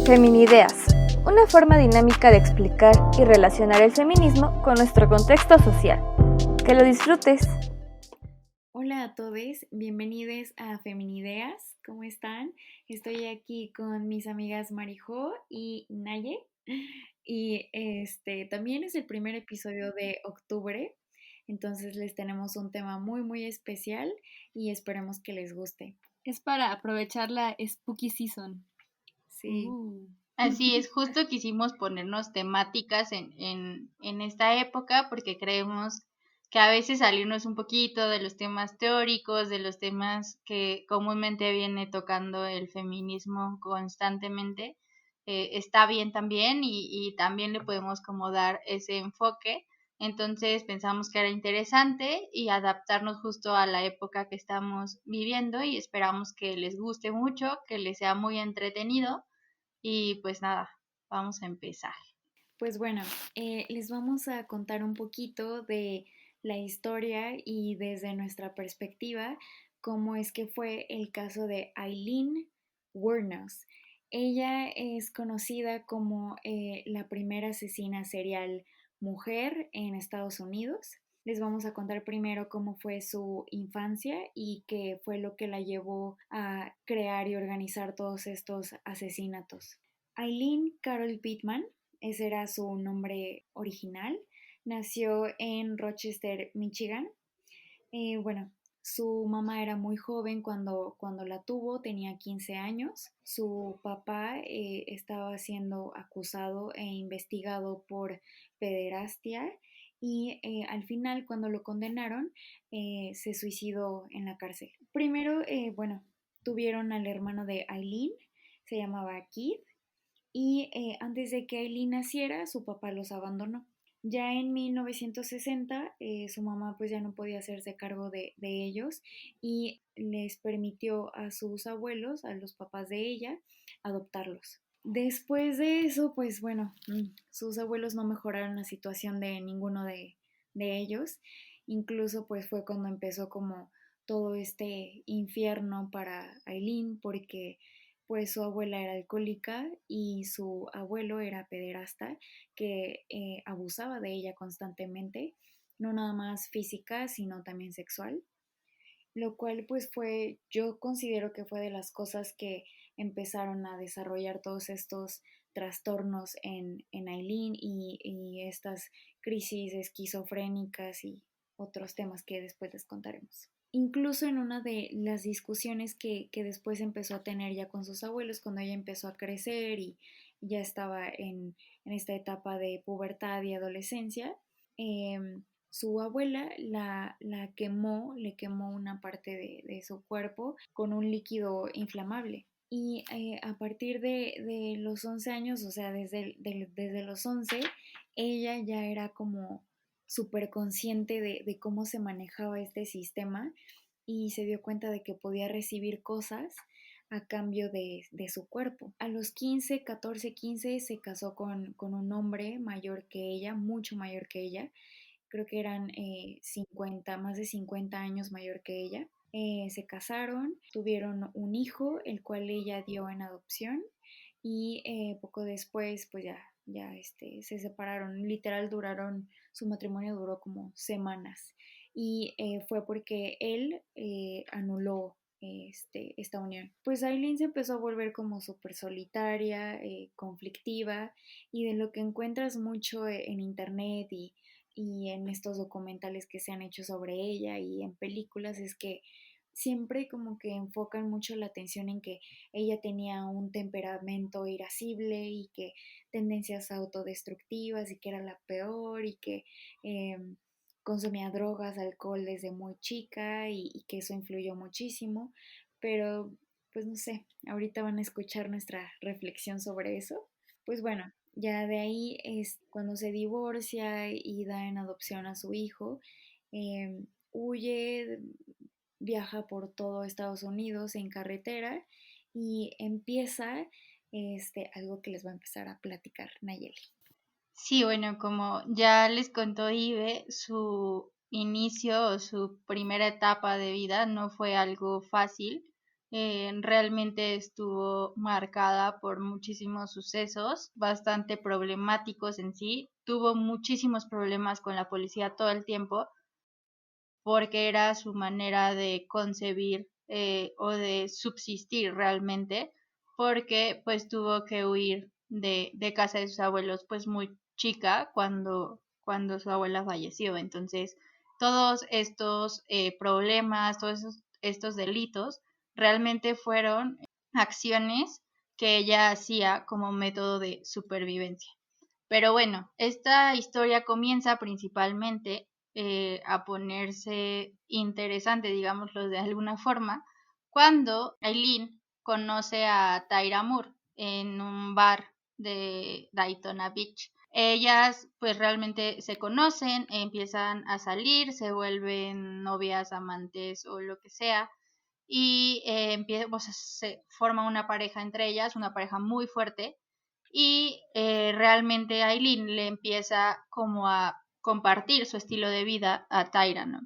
Feminideas, una forma dinámica de explicar y relacionar el feminismo con nuestro contexto social. ¡Que lo disfrutes! Hola a todos, bienvenidos a Feminideas, ¿cómo están? Estoy aquí con mis amigas Marijo y Naye y también es el primer episodio de octubre, entonces les tenemos un tema muy especial y esperemos que les guste. Es para aprovechar la Spooky Season. Sí. Así es, justo quisimos ponernos temáticas en esta época porque creemos que a veces salirnos un poquito de los temas teóricos, de los temas que comúnmente viene tocando el feminismo constantemente, está bien también y también le podemos como dar ese enfoque. Entonces pensamos que era interesante y adaptarnos justo a la época que estamos viviendo y esperamos que les guste mucho, que les sea muy entretenido. Y pues nada, vamos a empezar. Pues bueno, les vamos a contar un poquito de la historia y desde nuestra perspectiva cómo es que fue el caso de Aileen Wuornos. Ella es conocida como la primera asesina serial mujer en Estados Unidos. Les vamos a contar primero cómo fue su infancia y qué fue lo que la llevó a crear y organizar todos estos asesinatos. Aileen Carol Pittman, ese era su nombre original, nació en Rochester, Michigan. Bueno, su mamá era muy joven cuando la tuvo, tenía 15 años. Su papá estaba siendo acusado e investigado por pederastia y al final cuando lo condenaron se suicidó en la cárcel. Primero, bueno, tuvieron al hermano de Aileen, se llamaba Keith, y antes de que Aileen naciera, su papá los abandonó. Ya en 1960, su mamá pues ya no podía hacerse cargo de ellos y les permitió a sus abuelos, a los papás de ella, adoptarlos. Después de eso, pues bueno, sus abuelos no mejoraron la situación de ninguno de ellos. Incluso pues fue cuando empezó como todo este infierno para Aileen porque pues su abuela era alcohólica y su abuelo era pederasta que abusaba de ella constantemente, no nada más física, sino también sexual, lo cual pues fue, yo considero que fue de las cosas que empezaron a desarrollar todos estos trastornos en Aileen y estas crisis esquizofrénicas y otros temas que después les contaremos. Incluso en una de las discusiones que después empezó a tener ya con sus abuelos, cuando ella empezó a crecer y ya estaba en esta etapa de pubertad y adolescencia, su abuela la quemó, le quemó una parte de su cuerpo con un líquido inflamable. Y a partir de los 11 años, o sea, desde los 11, ella ya era como súper consciente de cómo se manejaba este sistema y se dio cuenta de que podía recibir cosas a cambio de su cuerpo. A los 15, 14, 15 se casó con un hombre mayor que ella, mucho mayor que ella. Creo que eran 50, más de 50 años mayor que ella. Se casaron, tuvieron un hijo, el cual ella dio en adopción y poco después pues se separaron, literal su matrimonio duró como semanas y fue porque él anuló esta unión. Pues Aileen se empezó a volver como súper solitaria, conflictiva y de lo que encuentras mucho en internet y en estos documentales que se han hecho sobre ella y en películas es que siempre como que enfocan mucho la atención en que ella tenía un temperamento irascible y que tendencias autodestructivas y que era la peor y que consumía drogas, alcohol desde muy chica y que eso influyó muchísimo, pero pues no sé, ahorita van a escuchar nuestra reflexión sobre eso. Pues bueno, ya de ahí es cuando se divorcia y da en adopción a su hijo, huye, viaja por todo Estados Unidos en carretera y empieza algo que les va a empezar a platicar Nayeli. Sí, bueno, como ya les contó Ive, su inicio o su primera etapa de vida no fue algo fácil. realmente estuvo marcada por muchísimos sucesos bastante problemáticos en sí. Tuvo muchísimos problemas con la policía todo el tiempo porque era su manera de concebir o de subsistir realmente, porque pues tuvo que huir de casa de sus abuelos pues muy chica cuando su abuela falleció. Entonces, todos estos problemas, todos estos delitos, realmente fueron acciones que ella hacía como método de supervivencia. Pero bueno, esta historia comienza principalmente a ponerse interesante, digámoslo de alguna forma, cuando Aileen conoce a Tyra Moore en un bar de Daytona Beach. Ellas pues realmente se conocen, empiezan a salir, se vuelven novias, amantes o lo que sea, y se forma una pareja entre ellas, una pareja muy fuerte, y realmente Aileen le empieza como a compartir su estilo de vida a Tyra, ¿no?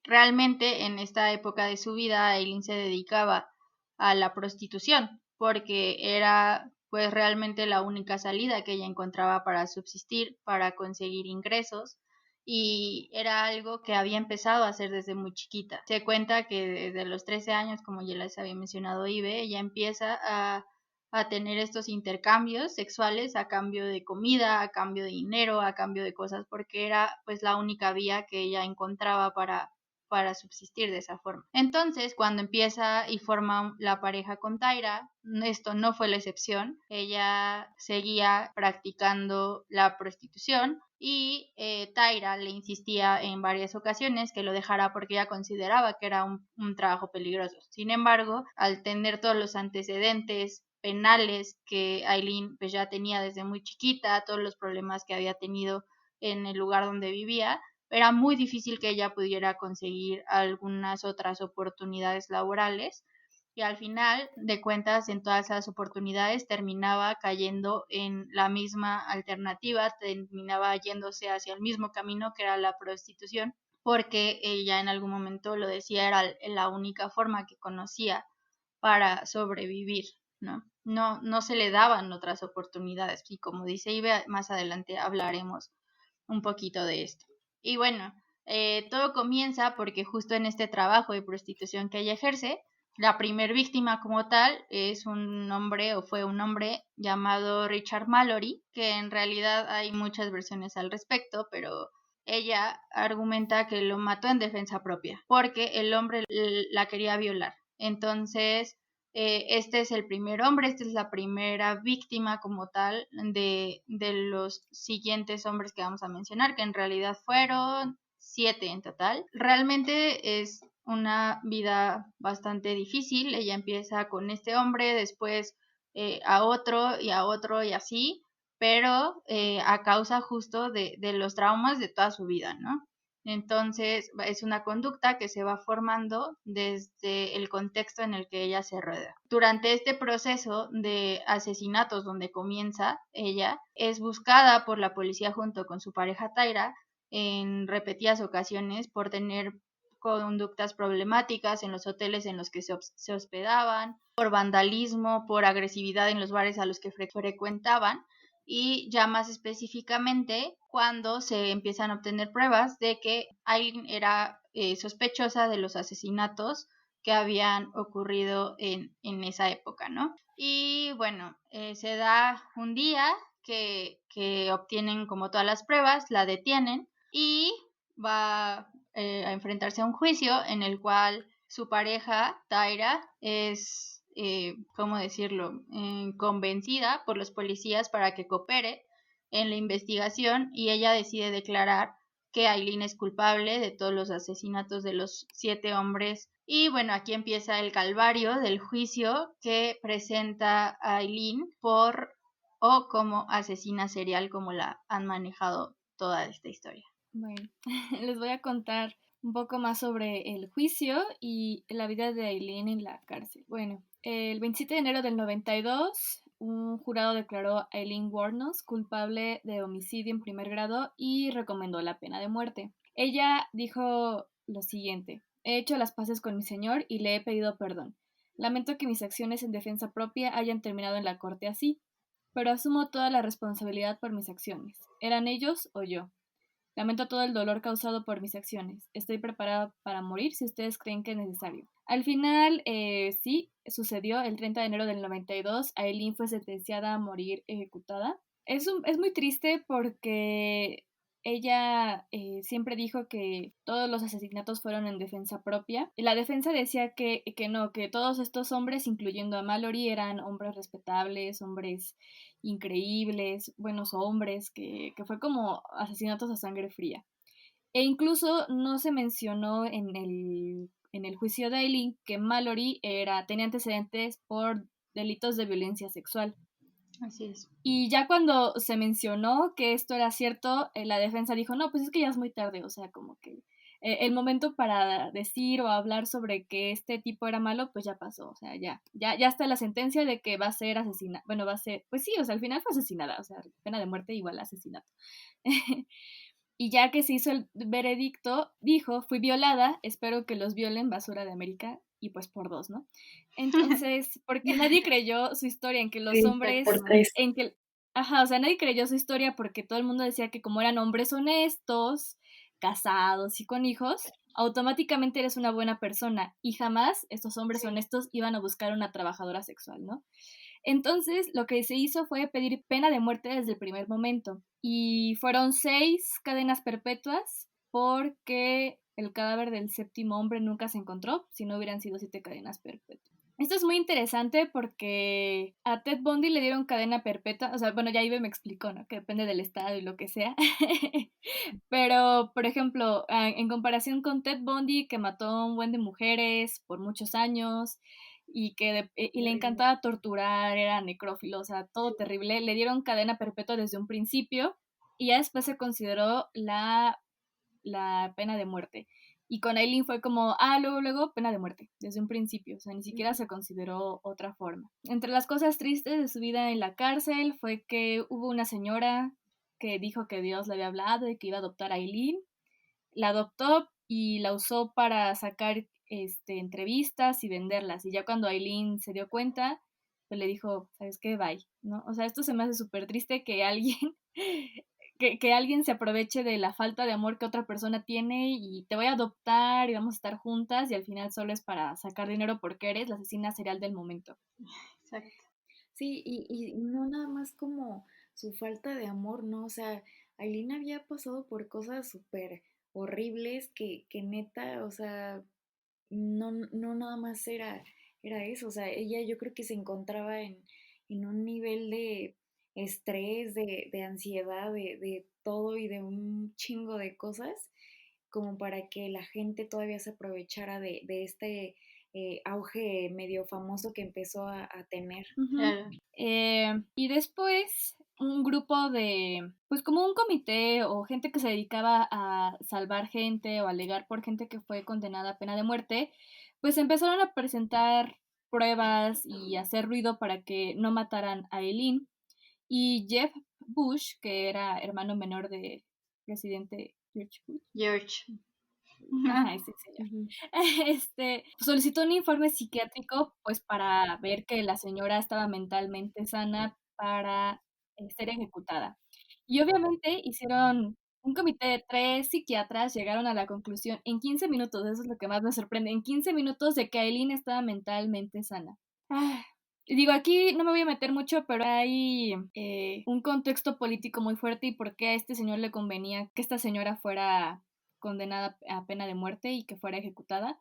Realmente en esta época de su vida Aileen se dedicaba a la prostitución porque era pues realmente la única salida que ella encontraba para subsistir, para conseguir ingresos, y era algo que había empezado a hacer desde muy chiquita. Se cuenta que desde los 13 años, como ya les había mencionado Ibe, ella empieza a tener estos intercambios sexuales a cambio de comida, a cambio de dinero, a cambio de cosas, porque era pues la única vía que ella encontraba para subsistir de esa forma. Entonces, cuando empieza y forma la pareja con Tyra, esto no fue la excepción. Ella seguía practicando la prostitución y Tyra le insistía en varias ocasiones que lo dejara porque ella consideraba que era un trabajo peligroso. Sin embargo, al tener todos los antecedentes penales que Aileen pues ya tenía desde muy chiquita, todos los problemas que había tenido en el lugar donde vivía, era muy difícil que ella pudiera conseguir algunas otras oportunidades laborales, y al final de cuentas en todas esas oportunidades terminaba cayendo en la misma alternativa, terminaba yéndose hacia el mismo camino que era la prostitución, porque ella en algún momento lo decía, era la única forma que conocía para sobrevivir, ¿no? No se le daban otras oportunidades, y como dice Ibe, más adelante hablaremos un poquito de esto. Y bueno, todo comienza porque justo en este trabajo de prostitución que ella ejerce, la primer víctima como tal es un hombre, o fue un hombre llamado Richard Mallory, que en realidad hay muchas versiones al respecto, pero ella argumenta que lo mató en defensa propia, porque el hombre la quería violar. Entonces, este es el primer hombre, esta es la primera víctima como tal de los siguientes hombres que vamos a mencionar, que en realidad fueron 7 en total. Realmente es una vida bastante difícil. Ella empieza con este hombre, después a otro y así, pero a causa justo de los traumas de toda su vida, ¿no? Entonces es una conducta que se va formando desde el contexto en el que ella se rodea. Durante este proceso de asesinatos donde comienza ella, es buscada por la policía junto con su pareja Tyra en repetidas ocasiones por tener conductas problemáticas en los hoteles en los que se hospedaban, por vandalismo, por agresividad en los bares a los que frecuentaban, y ya más específicamente cuando se empiezan a obtener pruebas de que Aileen era sospechosa de los asesinatos que habían ocurrido en esa época, ¿no? Y bueno, se da un día que obtienen como todas las pruebas, la detienen y va a enfrentarse a un juicio en el cual su pareja, Tyra, es ¿cómo decirlo?, convencida por los policías para que coopere en la investigación, y ella decide declarar que Aileen es culpable de todos los asesinatos de los 7 hombres. Y bueno, aquí empieza el calvario del juicio que presenta a Aileen como asesina serial, como la han manejado toda esta historia. Bueno, les voy a contar un poco más sobre el juicio y la vida de Aileen en la cárcel. Bueno, el 27 de enero del 92, un jurado declaró a Aileen Wuornos culpable de homicidio en primer grado y recomendó la pena de muerte. Ella dijo lo siguiente: He hecho las paces con mi señor y le he pedido perdón. Lamento que mis acciones en defensa propia hayan terminado en la corte así, pero asumo toda la responsabilidad por mis acciones. ¿Eran ellos o yo? Lamento todo el dolor causado por mis acciones. Estoy preparada para morir si ustedes creen que es necesario. Al final, sí, sucedió. El 30 de enero del 92, Aileen fue sentenciada a morir ejecutada. Es muy triste porque ella siempre dijo que todos los asesinatos fueron en defensa propia. Y la defensa decía que no, que todos estos hombres, incluyendo a Mallory, eran hombres respetables, hombres increíbles, buenos hombres, que fue como asesinatos a sangre fría. E incluso no se mencionó en el juicio de Aileen que Mallory tenía antecedentes por delitos de violencia sexual. Así es. Y ya cuando se mencionó que esto era cierto, la defensa dijo, no, pues es que ya es muy tarde, o sea, como que el momento para decir o hablar sobre que este tipo era malo, pues ya pasó, o sea, ya está la sentencia de que va a ser asesinada, bueno, va a ser, pues sí, o sea, al final fue asesinada, o sea, pena de muerte igual a asesinato. Y ya que se hizo el veredicto, dijo, fui violada, espero que los violen, basura de América, y pues por dos, ¿no? Entonces, porque nadie creyó su historia en que los hombres, en que, ajá, o sea, nadie creyó su historia porque todo el mundo decía que como eran hombres honestos, casados y con hijos, automáticamente eres una buena persona y jamás estos hombres honestos iban a buscar una trabajadora sexual, ¿no? Entonces, lo que se hizo fue pedir pena de muerte desde el primer momento. Y fueron 6 cadenas perpetuas porque el cadáver del séptimo hombre nunca se encontró, si no hubieran sido 7 cadenas perpetuas. Esto es muy interesante porque a Ted Bundy le dieron cadena perpetua, o sea, bueno, ya Ibe me explicó, ¿no? Que depende del estado y lo que sea. Pero, por ejemplo, en comparación con Ted Bundy, que mató a un buen de mujeres por muchos años, y le encantaba torturar, era necrófilo, o sea, todo terrible. Le dieron cadena perpetua desde un principio y ya después se consideró la pena de muerte. Y con Aileen fue como, luego, pena de muerte, desde un principio, o sea, ni siquiera se consideró otra forma. Entre las cosas tristes de su vida en la cárcel fue que hubo una señora que dijo que Dios le había hablado y que iba a adoptar a Aileen. La adoptó y la usó para sacar entrevistas y venderlas. Y ya cuando Aileen se dio cuenta, pues le dijo, ¿sabes qué? Bye, ¿no? O sea, esto se me hace súper triste que alguien, que alguien se aproveche de la falta de amor que otra persona tiene y te voy a adoptar y vamos a estar juntas y al final solo es para sacar dinero porque eres la asesina serial del momento. Exacto. Sí, y no nada más como su falta de amor, ¿no? O sea, Aileen había pasado por cosas súper horribles que neta, o sea, no nada más era eso, o sea, ella yo creo que se encontraba en un nivel de estrés, de ansiedad, de todo y de un chingo de cosas, como para que la gente todavía se aprovechara de este auge medio famoso que empezó a tener. Uh-huh. Claro. Y después un grupo de, pues como un comité o gente que se dedicaba a salvar gente o alegar por gente que fue condenada a pena de muerte, pues empezaron a presentar pruebas y hacer ruido para que no mataran a Eileen. Y Jeb Bush, que era hermano menor de presidente George Bush. George. Ajá, ese señor. Solicitó un informe psiquiátrico pues para ver que la señora estaba mentalmente sana para ser ejecutada. Y obviamente hicieron un comité de 3 psiquiatras, llegaron a la conclusión en 15 minutos, eso es lo que más me sorprende, en 15 minutos de que Aileen estaba mentalmente sana. Digo, aquí no me voy a meter mucho, pero hay un contexto político muy fuerte y por qué a este señor le convenía que esta señora fuera condenada a pena de muerte y que fuera ejecutada.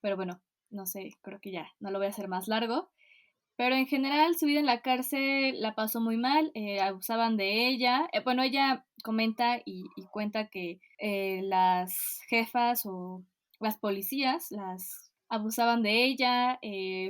Pero bueno, no sé, creo que ya no lo voy a hacer más largo. Pero en general su vida en la cárcel la pasó muy mal, abusaban de ella. Bueno, ella comenta y cuenta que las jefas o las policías las abusaban de ella,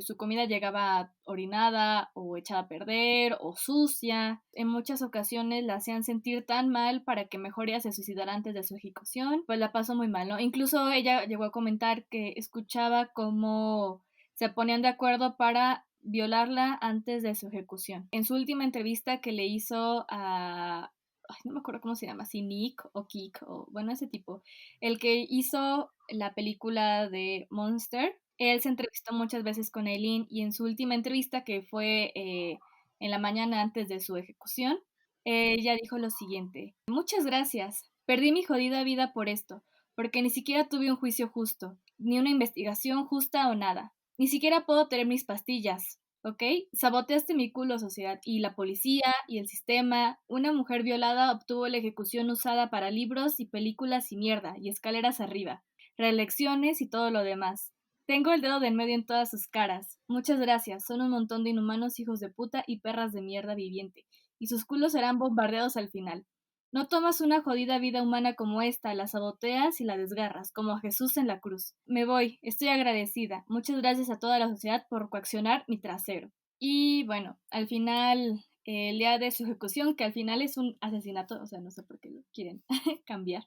su comida llegaba orinada o echada a perder o sucia. En muchas ocasiones la hacían sentir tan mal para que mejor ella se suicidara antes de su ejecución. Pues la pasó muy mal, ¿no? Incluso ella llegó a comentar que escuchaba cómo se ponían de acuerdo para violarla antes de su ejecución. En su última entrevista que le hizo a ay, no me acuerdo cómo se llama, si Nick o Kik, o bueno, ese tipo, el que hizo la película de Monster. Él se entrevistó muchas veces con Aileen y en su última entrevista, que fue en la mañana antes de su ejecución, ella dijo lo siguiente: muchas gracias, perdí mi jodida vida por esto, porque ni siquiera tuve un juicio justo, ni una investigación justa o nada. Ni siquiera puedo tener mis pastillas, ¿ok? Saboteaste mi culo, sociedad, y la policía, y el sistema. Una mujer violada obtuvo la ejecución usada para libros y películas y mierda, y escaleras arriba, reelecciones y todo lo demás. Tengo el dedo de en medio en todas sus caras. Muchas gracias, son un montón de inhumanos hijos de puta y perras de mierda viviente, y sus culos serán bombardeados al final. No tomas una jodida vida humana como esta, la saboteas y la desgarras, como a Jesús en la cruz. Me voy, estoy agradecida. Muchas gracias a toda la sociedad por coaccionar mi trasero. Y bueno, al final, el día de su ejecución, que al final es un asesinato, o sea, no sé por qué lo quieren cambiar,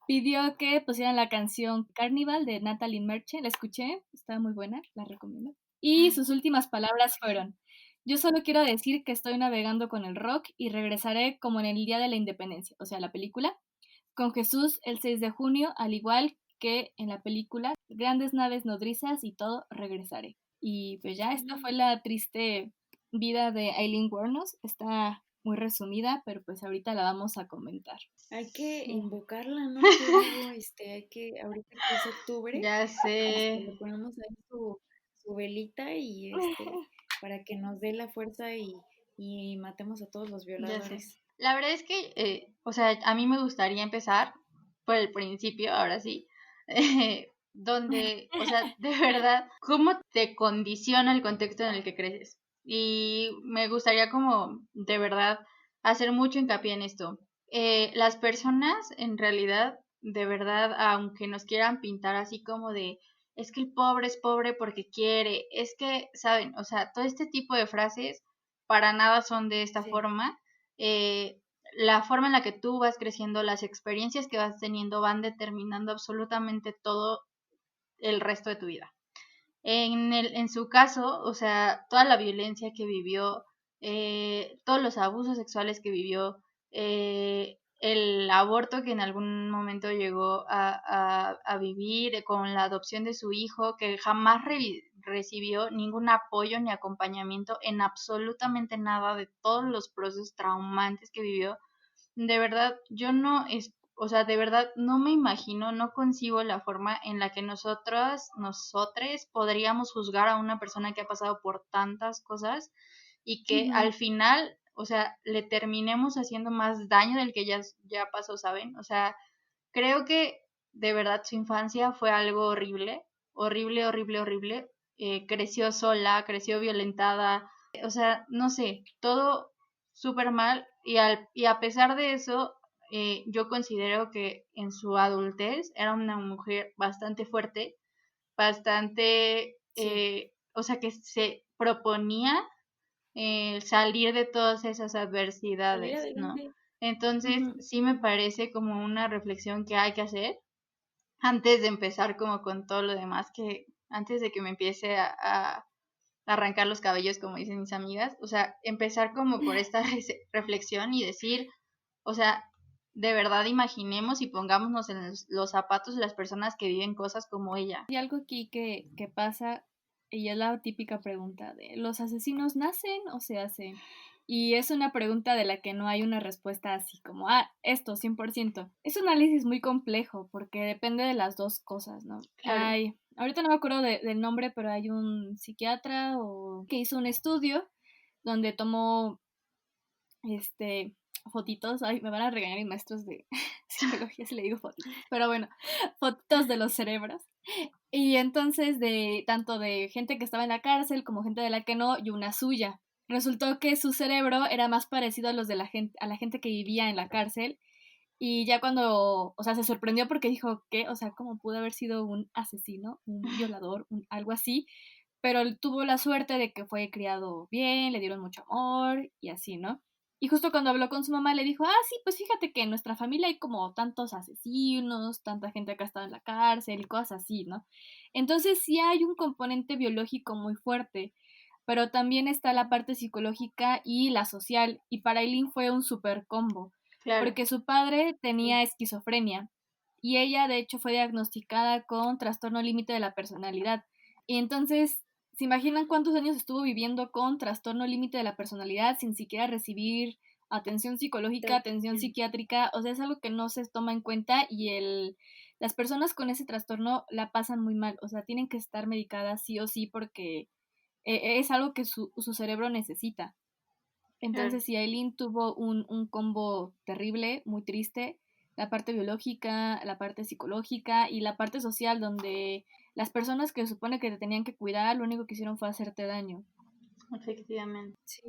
pidió que pusieran la canción Carnival de Natalie Merchant. La escuché, estaba muy buena, la recomiendo. Y sus últimas palabras fueron: yo solo quiero decir que estoy navegando con el rock y regresaré como en el Día de la Independencia, o sea, la película, con Jesús el 6 de junio, al igual que en la película, grandes naves nodrizas y todo, regresaré. Y pues ya, esta fue la triste vida de Aileen Wuornos. Está muy resumida, pero pues ahorita la vamos a comentar. Hay que invocarla, ¿no? Yo digo, hay que, ahorita que es octubre, Ya sé. le ponemos ahí su velita y para que nos dé la fuerza y matemos a todos los Ya sé. violadores. La verdad es que, o sea, a mí me gustaría empezar por el principio, ahora sí, donde, o sea, de verdad, cómo te condiciona el contexto en el que creces. Y me gustaría como, de verdad, hacer mucho hincapié en esto. Las personas, en realidad, de verdad, aunque nos quieran pintar así como de, es que el pobre es pobre porque quiere, es que, ¿saben? O sea, todo este tipo de frases para nada son de esta Sí. forma. La forma en la que tú vas creciendo, las experiencias que vas teniendo van determinando absolutamente todo el resto de tu vida. En su caso, o sea, toda la violencia que vivió, todos los abusos sexuales que vivió, el aborto que en algún momento llegó a vivir, con la adopción de su hijo, que jamás recibió ningún apoyo ni acompañamiento en absolutamente nada de todos los procesos traumantes que vivió. De verdad, yo no es, o sea, de verdad no me imagino, no concibo la forma en la que nosotres podríamos juzgar a una persona que ha pasado por tantas cosas y que al final, o sea, le terminemos haciendo más daño del que ya pasó, ¿saben? O sea, creo que de verdad su infancia fue algo horrible, horrible, horrible, horrible. Creció sola, creció violentada, o sea, no sé, todo súper mal y a pesar de eso, yo considero que en su adultez era una mujer bastante fuerte, bastante, o sea, que se proponía salir de todas esas Salir adversidades, ¿no? adelante. Entonces, sí me parece como una reflexión que hay que hacer antes de empezar como con todo lo demás, que antes de que me empiece a arrancar los cabellos, como dicen mis amigas, o sea, empezar como por esta reflexión y decir, o sea, de verdad imaginemos y pongámonos en los zapatos de las personas que viven cosas como ella. Hay algo aquí que pasa, y es la típica pregunta de, ¿los asesinos nacen o se hacen? Y es una pregunta de la que no hay una respuesta así como, esto, 100%. Es un análisis muy complejo porque depende de las dos cosas, ¿no? Claro. Ahorita no me acuerdo del nombre, pero hay un psiquiatra que hizo un estudio donde tomó fotitos. Ay, me van a regañar mis maestros de psicología si le digo fotitos, pero bueno, fotitos de los cerebros. Y entonces tanto de gente que estaba en la cárcel como gente de la que no, y una suya. Resultó que su cerebro era más parecido a los de a la gente que vivía en la cárcel. Y ya cuando, o sea, se sorprendió porque dijo, ¿qué? O sea, ¿cómo pudo haber sido un asesino, un violador, algo así? Pero él tuvo la suerte de que fue criado bien, le dieron mucho amor y así, ¿no? Y justo cuando habló con su mamá le dijo, sí, pues fíjate que en nuestra familia hay como tantos asesinos, tanta gente que ha estado en la cárcel y cosas así, ¿no? Entonces sí hay un componente biológico muy fuerte, pero también está la parte psicológica y la social, y para Eileen fue un super combo, Claro. porque su padre tenía esquizofrenia y ella de hecho fue diagnosticada con trastorno límite de la personalidad. Y entonces, ¿se imaginan cuántos años estuvo viviendo con trastorno límite de la personalidad sin siquiera recibir atención psicológica, atención psiquiátrica? O sea, es algo que no se toma en cuenta y las personas con ese trastorno la pasan muy mal. O sea, tienen que estar medicadas sí o sí porque es algo que su cerebro necesita. Claro. Entonces, sí, Aileen tuvo un combo terrible, muy triste, la parte biológica, la parte psicológica y la parte social, donde las personas que se supone que te tenían que cuidar, lo único que hicieron fue hacerte daño. Efectivamente. Sí,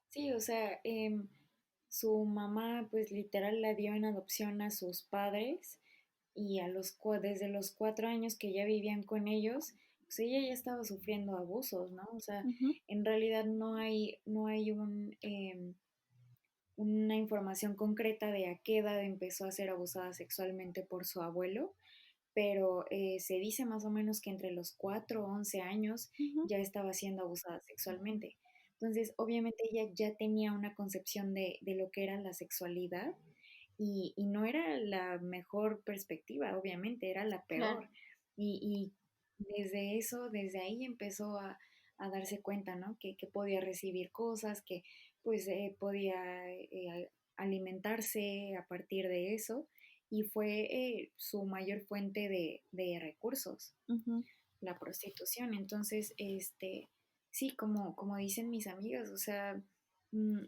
sí, o sea, su mamá pues literal la dio en adopción a sus padres y desde los 4 años que ya vivían con ellos, pues ella ya estaba sufriendo abusos, ¿no? O sea, Ujú, en realidad no hay una información concreta de a qué edad empezó a ser abusada sexualmente por su abuelo, pero se dice más o menos que entre los 4 o 11 años ujú. ya estaba siendo abusada sexualmente. Entonces, obviamente ella ya tenía una concepción de lo que era la sexualidad y no era la mejor perspectiva, obviamente, era la Claro. peor. Y desde eso, desde ahí empezó a darse cuenta, ¿no? Que podía recibir cosas, que pues podía alimentarse a partir de eso y fue su mayor fuente de recursos, Ujú, la prostitución. Entonces, sí, como dicen mis amigas, o sea,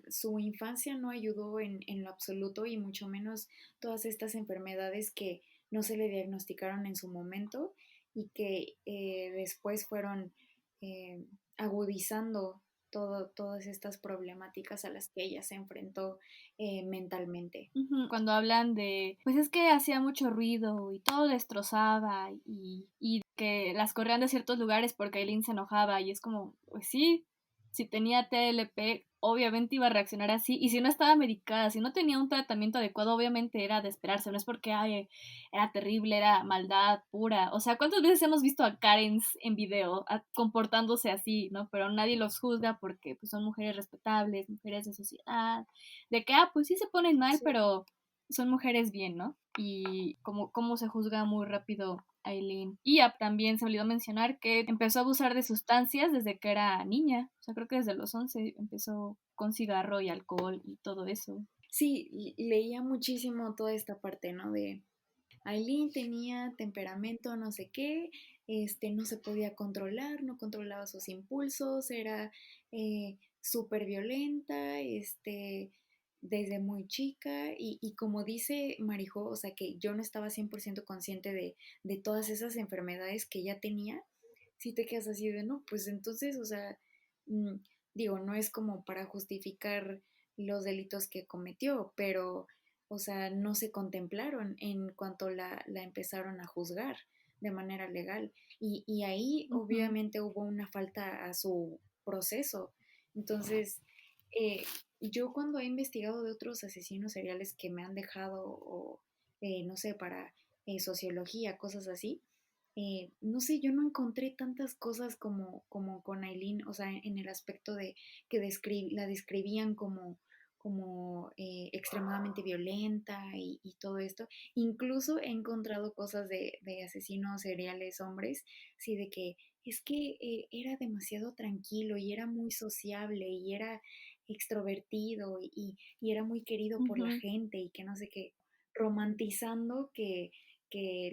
su infancia no ayudó en lo absoluto y mucho menos todas estas enfermedades que no se le diagnosticaron en su momento y que después fueron eh, agudizando todas estas problemáticas a las que ella se enfrentó mentalmente. ujú. Cuando hablan de, pues es que hacía mucho ruido y todo destrozaba y que las corrían de ciertos lugares porque Aileen se enojaba y es como, pues sí, si tenía TLP, obviamente iba a reaccionar así y si no estaba medicada, si no tenía un tratamiento adecuado, obviamente era de esperarse, no es porque, ay, era terrible, era maldad pura. O sea, ¿cuántas veces hemos visto a Karens en video comportándose así, ¿no? Pero nadie los juzga porque pues, son mujeres respetables, mujeres de sociedad, de que, pues sí se ponen mal, Sí. pero son mujeres bien, ¿no? Y como se juzga muy rápido a Aileen. Y también se olvidó mencionar que empezó a abusar de sustancias desde que era niña. O sea, creo que desde los 11 empezó con cigarro y alcohol y todo eso. Sí, leía muchísimo toda esta parte, ¿no? De Aileen tenía temperamento, no sé qué, no se podía controlar, no controlaba sus impulsos, era súper violenta, desde muy chica, y como dice Marijo, o sea, que yo no estaba 100% consciente de todas esas enfermedades que ella tenía, si te quedas así de, no, pues entonces, o sea, mm, digo, no es como para justificar los delitos que cometió, pero o sea, no se contemplaron en cuanto la empezaron a juzgar de manera legal. Y ahí Ujú. obviamente hubo una falta a su proceso. Entonces, eh, yo cuando he investigado de otros asesinos seriales que me han dejado, o no sé, para sociología, cosas así, no sé, yo no encontré tantas cosas como con Aileen, o sea, en el aspecto de que la describían como extremadamente violenta y todo esto. Incluso he encontrado cosas de asesinos seriales hombres, sí, de que es que era demasiado tranquilo y era muy sociable y era extrovertido y era muy querido por la Ujú. gente y que no sé qué, romantizando que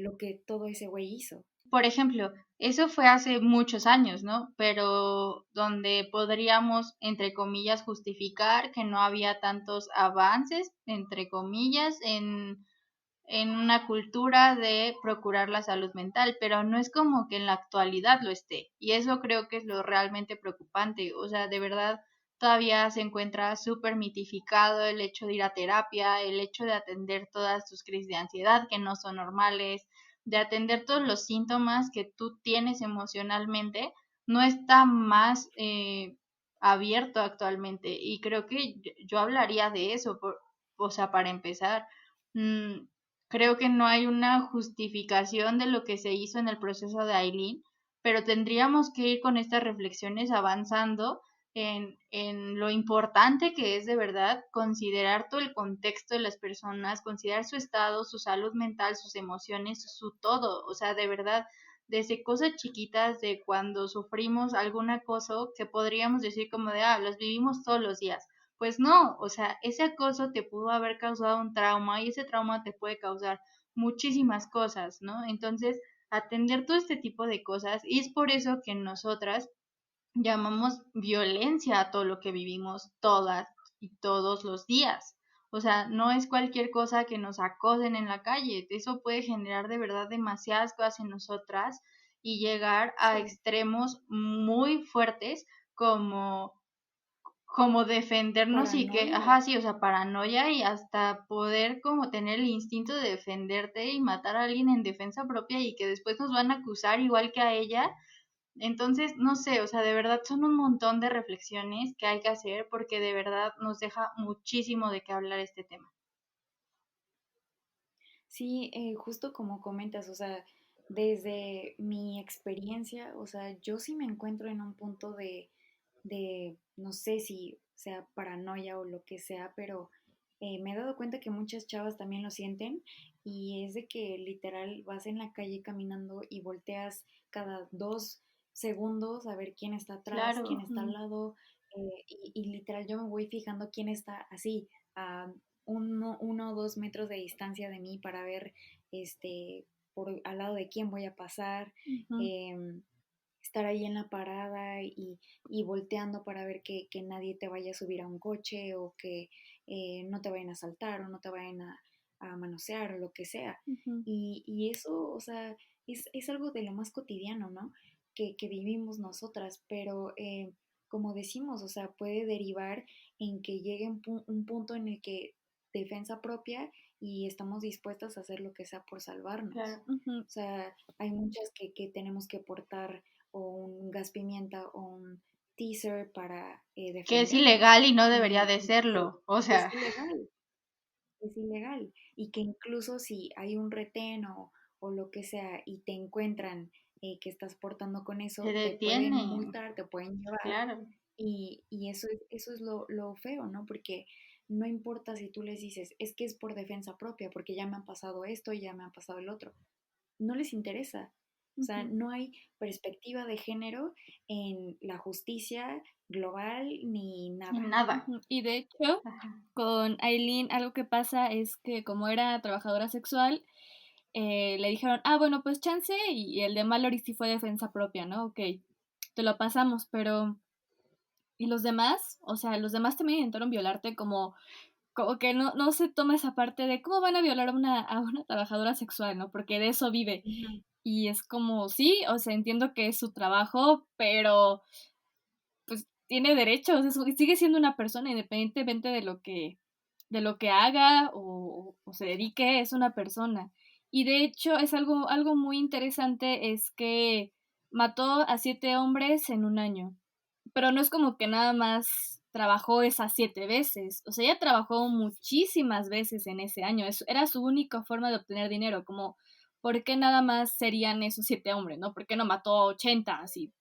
lo que todo ese güey hizo. Por ejemplo, eso fue hace muchos años, ¿no? Pero donde podríamos, entre comillas, justificar que no había tantos avances, entre comillas, en una cultura de procurar la salud mental, pero no es como que en la actualidad lo esté. Y eso creo que es lo realmente preocupante. O sea, de verdad, todavía se encuentra súper mitificado el hecho de ir a terapia, el hecho de atender todas tus crisis de ansiedad que no son normales, de atender todos los síntomas que tú tienes emocionalmente, no está más abierto actualmente. Y creo que yo hablaría de eso, o sea, para empezar. mm, Creo que no hay una justificación de lo que se hizo en el proceso de Aileen, pero tendríamos que ir con estas reflexiones avanzando en lo importante que es de verdad considerar todo el contexto de las personas, considerar su estado, su salud mental, sus emociones, su todo, o sea, de verdad, desde cosas chiquitas de cuando sufrimos algún acoso que podríamos decir como de, los vivimos todos los días. Pues no, o sea, ese acoso te pudo haber causado un trauma y ese trauma te puede causar muchísimas cosas, ¿no? Entonces, atender todo este tipo de cosas y es por eso que nosotras llamamos violencia a todo lo que vivimos todas y todos los días. O sea, no es cualquier cosa que nos acosen en la calle. Eso puede generar de verdad demasiadas cosas en nosotras y llegar a extremos muy fuertes como defendernos y que, Paranoia. sí, o sea, paranoia y hasta poder como tener el instinto de defenderte y matar a alguien en defensa propia y que después nos van a acusar igual que a ella. Entonces, no sé, o sea, de verdad son un montón de reflexiones que hay que hacer porque de verdad nos deja muchísimo de qué hablar este tema. Sí, justo como comentas, o sea, desde mi experiencia, o sea, yo sí me encuentro en un punto no sé si sea paranoia o lo que sea, pero me he dado cuenta que muchas chavas también lo sienten y es de que literal vas en la calle caminando y volteas cada 2 segundos a ver quién está atrás, quién Claro, está al lado y literal yo me voy fijando quién está así a 1 o 2 metros de distancia de mí para ver al lado de quién voy a pasar. Ujú. em, Estar ahí en la parada y volteando para ver que nadie te vaya a subir a un coche o que no te vayan a asaltar o no te vayan a manosear o lo que sea. Ujú. Y eso, o sea, es algo de lo más cotidiano, ¿no? Que vivimos nosotras, pero como decimos, o sea, puede derivar en que llegue un punto en el que defensa propia y estamos dispuestas a hacer lo que sea por salvarnos. claro. Ujú. O sea, hay muchas que tenemos que portar o un gas pimienta o un teaser para Que es defendernos. ilegal y no debería de Y serlo, o es sea, ilegal, es ilegal. Y que incluso si hay un retén o lo que sea y te encuentran que estás portando con se eso, te pueden detienen, multar, te pueden llevar. claro. Y eso es lo feo, ¿no? Porque no importa si tú les dices, es que es por defensa propia, porque ya me han pasado esto y ya me han pasado el otro. No les interesa. O sea, Ujú. no hay perspectiva de género en la justicia global ni Y nada. nada. Ujú. Y de hecho, Ajá. con Aileen algo que pasa es que como era trabajadora sexual, le dijeron, bueno, pues chance y el de Mallory sí fue defensa propia, ¿no? Ok, te lo pasamos, pero ¿y los demás? O sea, los demás también intentaron violarte como que no se toma esa parte de cómo van a violar a una trabajadora sexual, ¿no? Porque de eso vive. Ujú. Y es como, sí, o sea, entiendo que es su trabajo, pero pues tiene derechos, sigue siendo una persona independientemente de lo que haga o se dedique, es una persona. Y de hecho es algo muy interesante, es que mató a 7 hombres en un año, pero no es como que nada más trabajó esas 7 veces, o sea, ella trabajó muchísimas veces en ese año, era su única forma de obtener dinero, como, ¿por qué nada más serían esos 7 hombres, no? ¿Por qué no mató a 80, así,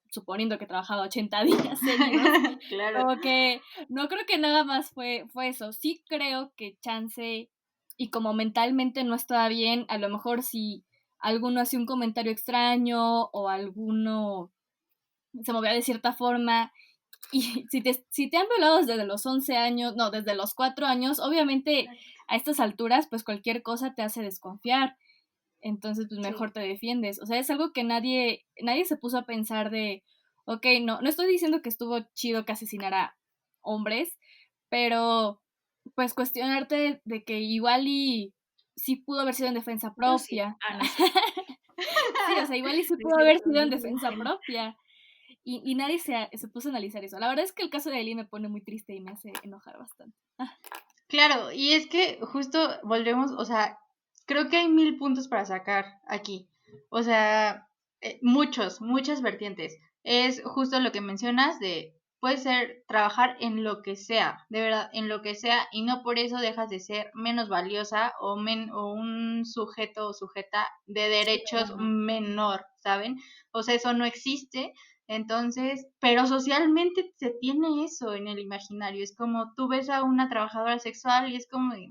suponiendo que trabajaba 80 días seguidos? Claro. Como que no creo que nada más fue eso. Sí creo que chance y como mentalmente no estaba bien, a lo mejor si alguno hacía un comentario extraño o alguno se movía de cierta forma y si te han violado desde los 11 años, no, desde los 4 años, obviamente a estas alturas pues cualquier cosa te hace desconfiar. Entonces, pues Sí. mejor te defiendes. O sea, es algo que nadie se puso a pensar de, ok, no estoy diciendo que estuvo chido que asesinara hombres, pero pues cuestionarte de que igual y sí pudo haber sido en defensa Yo sí. propia. No es cierto. Sí, o sea, igual y sí No es pudo haber cierto, sido en no se defensa dejen. propia. Y nadie se puso a analizar eso. La verdad es que el caso de Eileen me pone muy triste y me hace enojar bastante. Claro, y es que justo volvemos, o sea, creo que hay 1000 puntos para sacar aquí. O sea, muchas vertientes. Es justo lo que mencionas de, puede ser trabajar en lo que sea, de verdad, en lo que sea, y no por eso dejas de ser menos valiosa o un sujeto o sujeta de derechos Ciudadana. menor, ¿saben? O sea, eso no existe. Entonces, pero socialmente se tiene eso en el imaginario. Es como tú ves a una trabajadora sexual y es como de,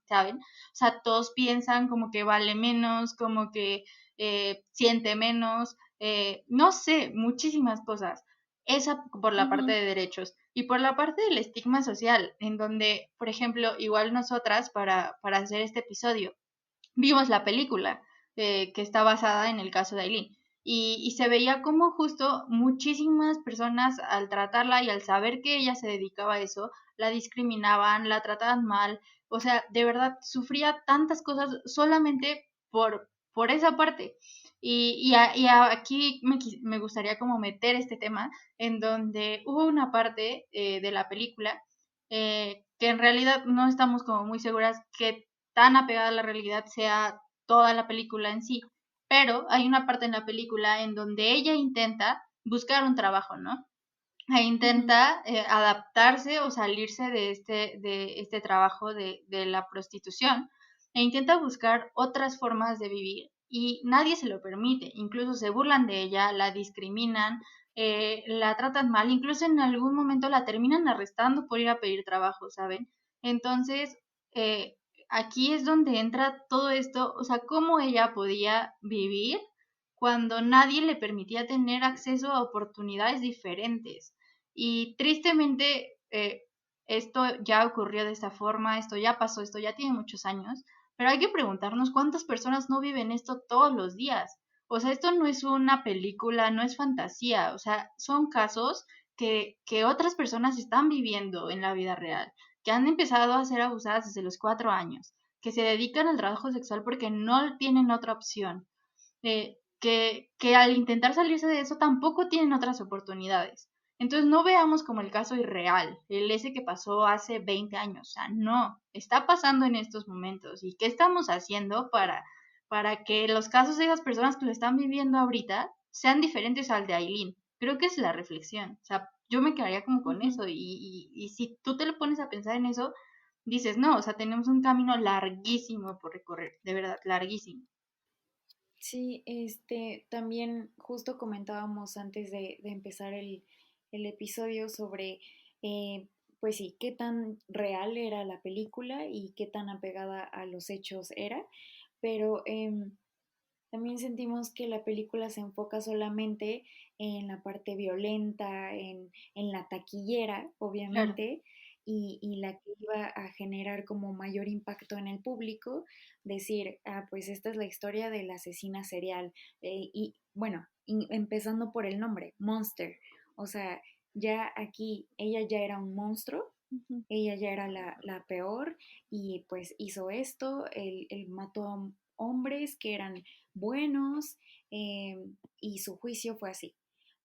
¿saben? O sea, todos piensan como que vale menos, como que siente menos, no sé, muchísimas cosas. Esa por la parte de derechos. Y por la parte del estigma social, en donde, por ejemplo, igual nosotras, para hacer este episodio, vimos la película que está basada en el caso de Aileen. Y se veía como justo muchísimas personas al tratarla y al saber que ella se dedicaba a eso, la discriminaban, la trataban mal, o sea, de verdad sufría tantas cosas solamente por esa parte. Aquí me gustaría como meter este tema en donde hubo una parte de la película que en realidad no estamos como muy seguras que tan apegada a la realidad sea toda la película en sí, pero hay una parte en la película en donde ella intenta buscar un trabajo, ¿no? E intenta adaptarse o salirse de este trabajo de la prostitución e intenta buscar otras formas de vivir y nadie se lo permite, incluso se burlan de ella, la discriminan, la tratan mal, incluso en algún momento la terminan arrestando por ir a pedir trabajo, ¿saben? Entonces, eh, aquí es donde entra todo esto, o sea, cómo ella podía vivir cuando nadie le permitía tener acceso a oportunidades diferentes. Y tristemente, esto ya ocurrió de esta forma, esto ya pasó, esto ya tiene muchos años, pero hay que preguntarnos cuántas personas no viven esto todos los días. O sea, esto no es una película, no es fantasía, o sea, son casos que otras personas están viviendo en la vida real, que han empezado a ser abusadas desde los 4 años, que se dedican al trabajo sexual porque no tienen otra opción, que al intentar salirse de eso tampoco tienen otras oportunidades. Entonces no veamos como el caso irreal, el ese que pasó hace 20 años, o sea, no, está pasando en estos momentos. ¿Y qué estamos haciendo para que los casos de esas personas que lo están viviendo ahorita sean diferentes al de Aileen? Creo que es la reflexión, o sea, yo me quedaría como con eso y si tú te lo pones a pensar en eso, dices, no, o sea, tenemos un camino larguísimo por recorrer, de verdad, larguísimo. Sí, también justo comentábamos antes de empezar el episodio sobre, eh, pues sí, qué tan real era la película y qué tan apegada a los hechos era, pero también sentimos que la película se enfoca solamente en la parte violenta, en la taquillera, Claro. obviamente, y la que iba a generar como mayor impacto en el público, decir, ah, pues esta es la historia de la asesina serial. Y bueno, empezando por el nombre, Monster. O sea, ya aquí ella ya era un monstruo, ella ya era la peor y pues hizo esto, él mató a hombres que eran buenos eh, y su juicio fue así.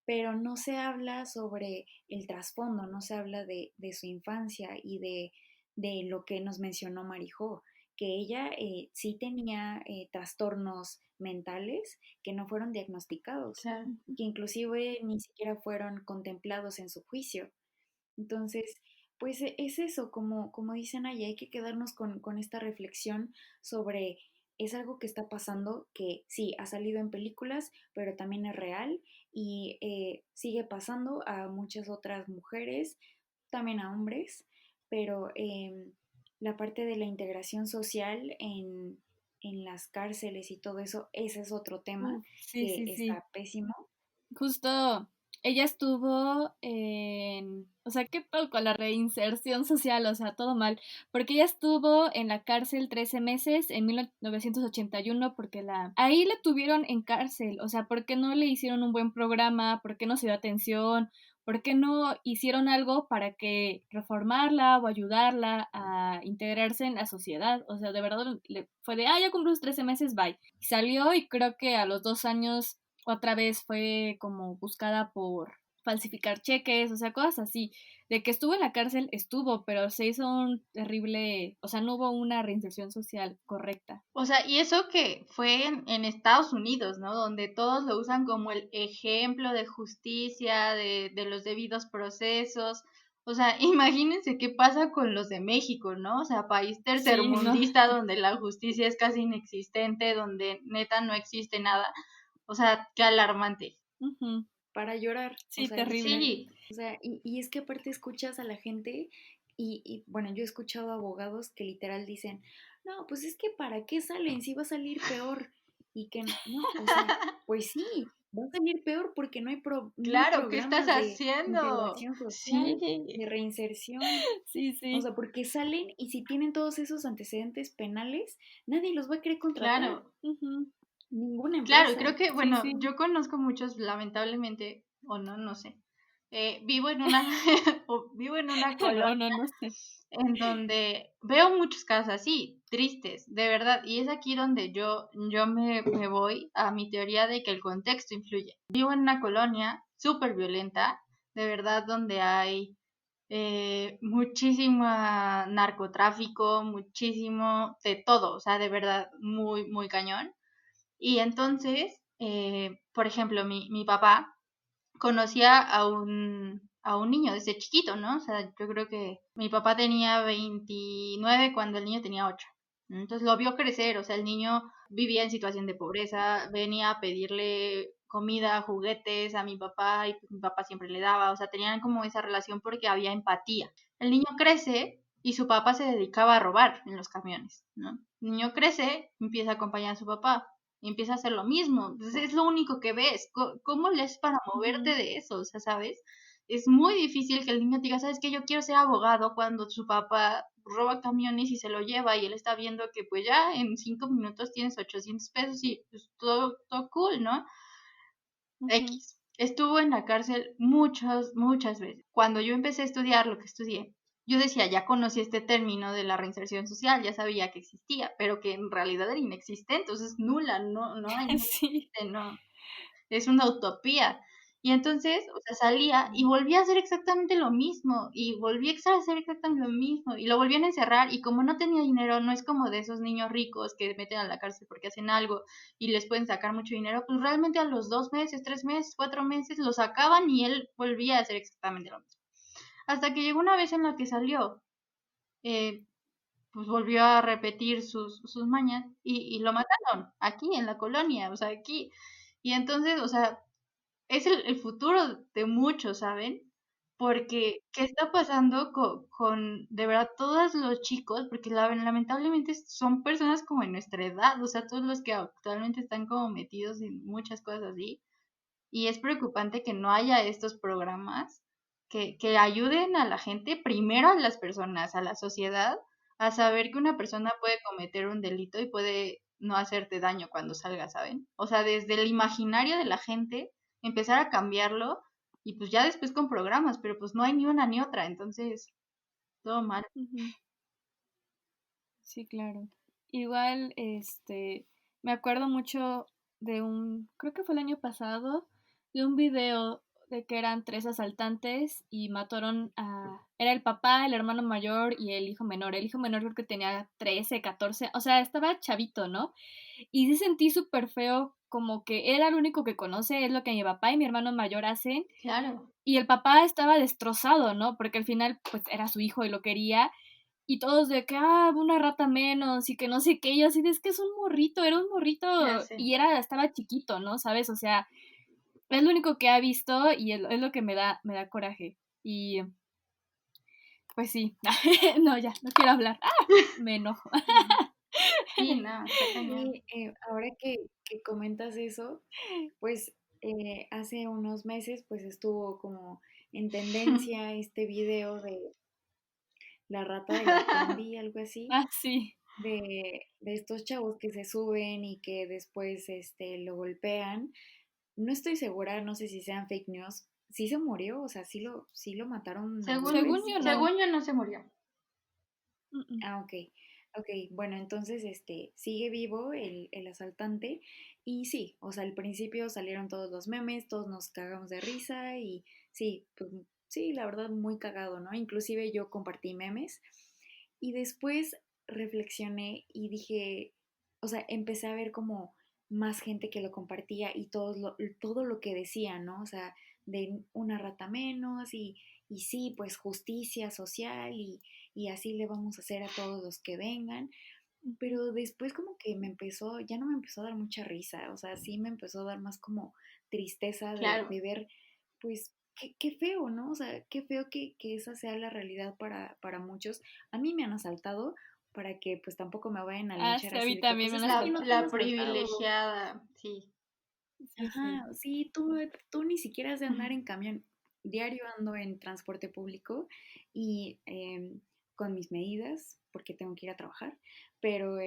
Pero no se habla sobre el trasfondo, no se habla de su infancia y de lo que nos mencionó Marijó, que ella sí tenía trastornos mentales que no fueron diagnosticados, Claro. que inclusive ni siquiera fueron contemplados en su juicio. Entonces, pues es eso, como dicen ahí, hay que quedarnos con esta reflexión sobre, es algo que está pasando, que sí, ha salido en películas, pero también es real y sigue pasando a muchas otras mujeres, también a hombres, pero la parte de la integración social en las cárceles y todo eso, ese es otro tema Sí, que sí, sí. está pésimo. Justo ella estuvo en, o sea, qué pedo con la reinserción social, o sea, todo mal, porque ella estuvo en la cárcel 13 meses en 1981 porque ahí la tuvieron en cárcel, o sea, ¿por qué no le hicieron un buen programa? ¿Por qué no se dio atención? ¿Por qué no hicieron algo para que reformarla o ayudarla a integrarse en la sociedad? O sea, de verdad fue de, ya cumplió los 13 meses, bye. Y salió y creo que a los 2 años otra vez fue como buscada por falsificar cheques, o sea, cosas así. De que estuvo en la cárcel, estuvo, pero se hizo un terrible, o sea, no hubo una reinserción social correcta. O sea, y eso que fue en Estados Unidos, ¿no? Donde todos lo usan como el ejemplo de justicia, de los debidos procesos. O sea, imagínense qué pasa con los de México, ¿no? O sea, país Sí, no. tercermundista donde la justicia es casi inexistente, donde neta no existe nada. O sea, qué alarmante. Ujú. para llorar. Sí, O sea, terrible. Sí, o sea, y es que aparte escuchas a la gente bueno, yo he escuchado abogados que literal dicen, no, pues es que ¿para qué salen? Si va a salir peor. Y que no, o sea, pues sí, va a salir peor porque no hay claro, ¿qué estás programas de haciendo? integración social, Sí, de reinserción. Sí, O sí. sea, porque salen y si tienen todos esos antecedentes penales, nadie los va a querer contratar. claro. Ujú. Ninguna Claro, y creo empresa. que, Sí, bueno, sí. yo conozco muchos, lamentablemente, o no, no sé. Vivo en una, vivo en una No, colonia no, no sé. en donde veo muchos casos así, tristes, de verdad, y es aquí donde yo me voy a mi teoría de que el contexto influye. Vivo en una colonia súper violenta, de verdad, donde hay muchísimo narcotráfico, muchísimo de todo, o sea, de verdad, muy, muy cañón. Y entonces, por ejemplo, mi papá conocía a un niño desde chiquito, ¿no? O sea, yo creo que mi papá tenía 29 cuando el niño tenía 8. Entonces lo vio crecer, o sea, el niño vivía en situación de pobreza, venía a pedirle comida, juguetes a mi papá y pues mi papá siempre le daba, o sea, tenían como esa relación porque había empatía. El niño crece y su papá se dedicaba a robar en los camiones, ¿no? El niño crece, empieza a acompañar a su papá y empieza a hacer lo mismo. Pues es lo único que ves. ¿Cómo le haces para moverte Ujú. de eso? O sea, ¿sabes? Es muy difícil que el niño diga, ¿sabes qué? Yo quiero ser abogado cuando su papá roba camiones y se lo lleva y él está viendo que pues ya en 5 minutos tienes 800 pesos y pues todo cool, ¿no? Ujú. X. Estuvo en la cárcel muchas, muchas veces. Cuando yo empecé a estudiar lo que estudié, yo decía, ya conocí este término de la reinserción social, ya sabía que existía, pero que en realidad era inexistente, o sea, es nula, no hay, no Sí. existe, no, es una utopía. Y entonces, o sea, salía y volvía a hacer exactamente lo mismo, y volvía a hacer exactamente lo mismo, y lo volvían a encerrar, y como no tenía dinero, no es como de esos niños ricos que meten a la cárcel porque hacen algo y les pueden sacar mucho dinero, pues realmente a los 2 meses, 3 meses, 4 meses lo sacaban y él volvía a hacer exactamente lo mismo. Hasta que llegó una vez en la que salió, eh, pues volvió a repetir sus mañas y lo mataron aquí en la colonia, o sea, aquí. Y entonces, o sea, es el futuro de muchos, ¿saben? Porque, ¿qué está pasando de verdad, todos los chicos? Porque lamentablemente son personas como en nuestra edad, o sea, todos los que actualmente están como metidos en muchas cosas así. Y es preocupante que no haya estos programas que ayuden a la gente, primero a las personas, a la sociedad, a saber que una persona puede cometer un delito y puede no hacerte daño cuando salga, ¿saben? O sea, desde el imaginario de la gente, empezar a cambiarlo y pues ya después con programas, pero pues no hay ni una ni otra, entonces todo mal. Ujú. Sí, claro. Igual, me acuerdo mucho creo que fue el año pasado, de un video de que eran tres asaltantes y mataron era el papá, el hermano mayor y el hijo menor. El hijo menor creo que tenía 13, 14, o sea, estaba chavito, ¿no? Y sí sentí súper feo, como que era lo único que conoce, es lo que mi papá y mi hermano mayor hacen. Claro, Y el papá estaba destrozado, ¿no? Porque al final, pues era su hijo y lo quería. Y todos de que, una rata menos y que no sé qué. Y yo así de, es que es un morrito, era un morrito ya sé. y estaba chiquito, ¿no? ¿Sabes? O sea, es lo único que ha visto y es lo que me da coraje. Y pues sí, no, ya, no quiero hablar. Me enojo. Sí, no, está cañón. Sí, ahora que comentas eso, pues hace unos meses pues estuvo como en tendencia este video de la rata de la combi, algo así, Sí. de estos chavos que se suben y que después lo golpean. No estoy segura, no sé si sean fake news. ¿Sí se murió? O sea, sí lo mataron a Según golpes? yo no. Según yo no se murió. Mm, mm. Ah, ok. Ok, bueno, entonces sigue vivo el asaltante y sí, o sea, al principio salieron todos los memes, todos nos cagamos de risa y sí, pues sí, la verdad muy cagado, ¿no? Inclusive yo compartí memes y después reflexioné y dije, o sea, empecé a ver como más gente que lo compartía y todo lo que decía, ¿no? O sea, de una rata menos y sí, pues justicia social y así le vamos a hacer a todos los que vengan. Ujú. Pero después como que ya no me empezó a dar mucha risa, o sea, sí me empezó a dar más como tristeza Claro. de ver pues qué feo, ¿no? O sea, qué feo que esa sea la realidad para muchos. A mí me han asaltado para que pues tampoco me vayan a Ah, linchar sí, a así mí de que también pues me es han que a ti La, no asaltado. te han la asaltado. privilegiada, sí. Sí, sí. Ajá, sí, tú ni siquiera has de andar en camión. Diario ando en transporte público y con mis medidas, porque tengo que ir a trabajar, pero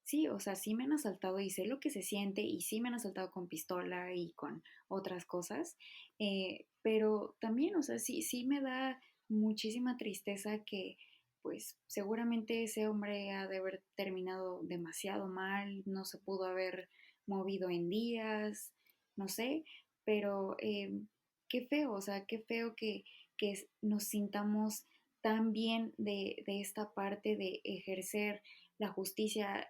sí, o sea, sí me han asaltado y sé lo que se siente y sí me han asaltado con pistola y con otras cosas, pero también, o sea, sí me da muchísima tristeza que pues seguramente ese hombre ha de haber terminado demasiado mal, no se pudo haber movido en días, no sé, pero qué feo, o sea, qué feo que nos sintamos tan bien de esta parte de ejercer la justicia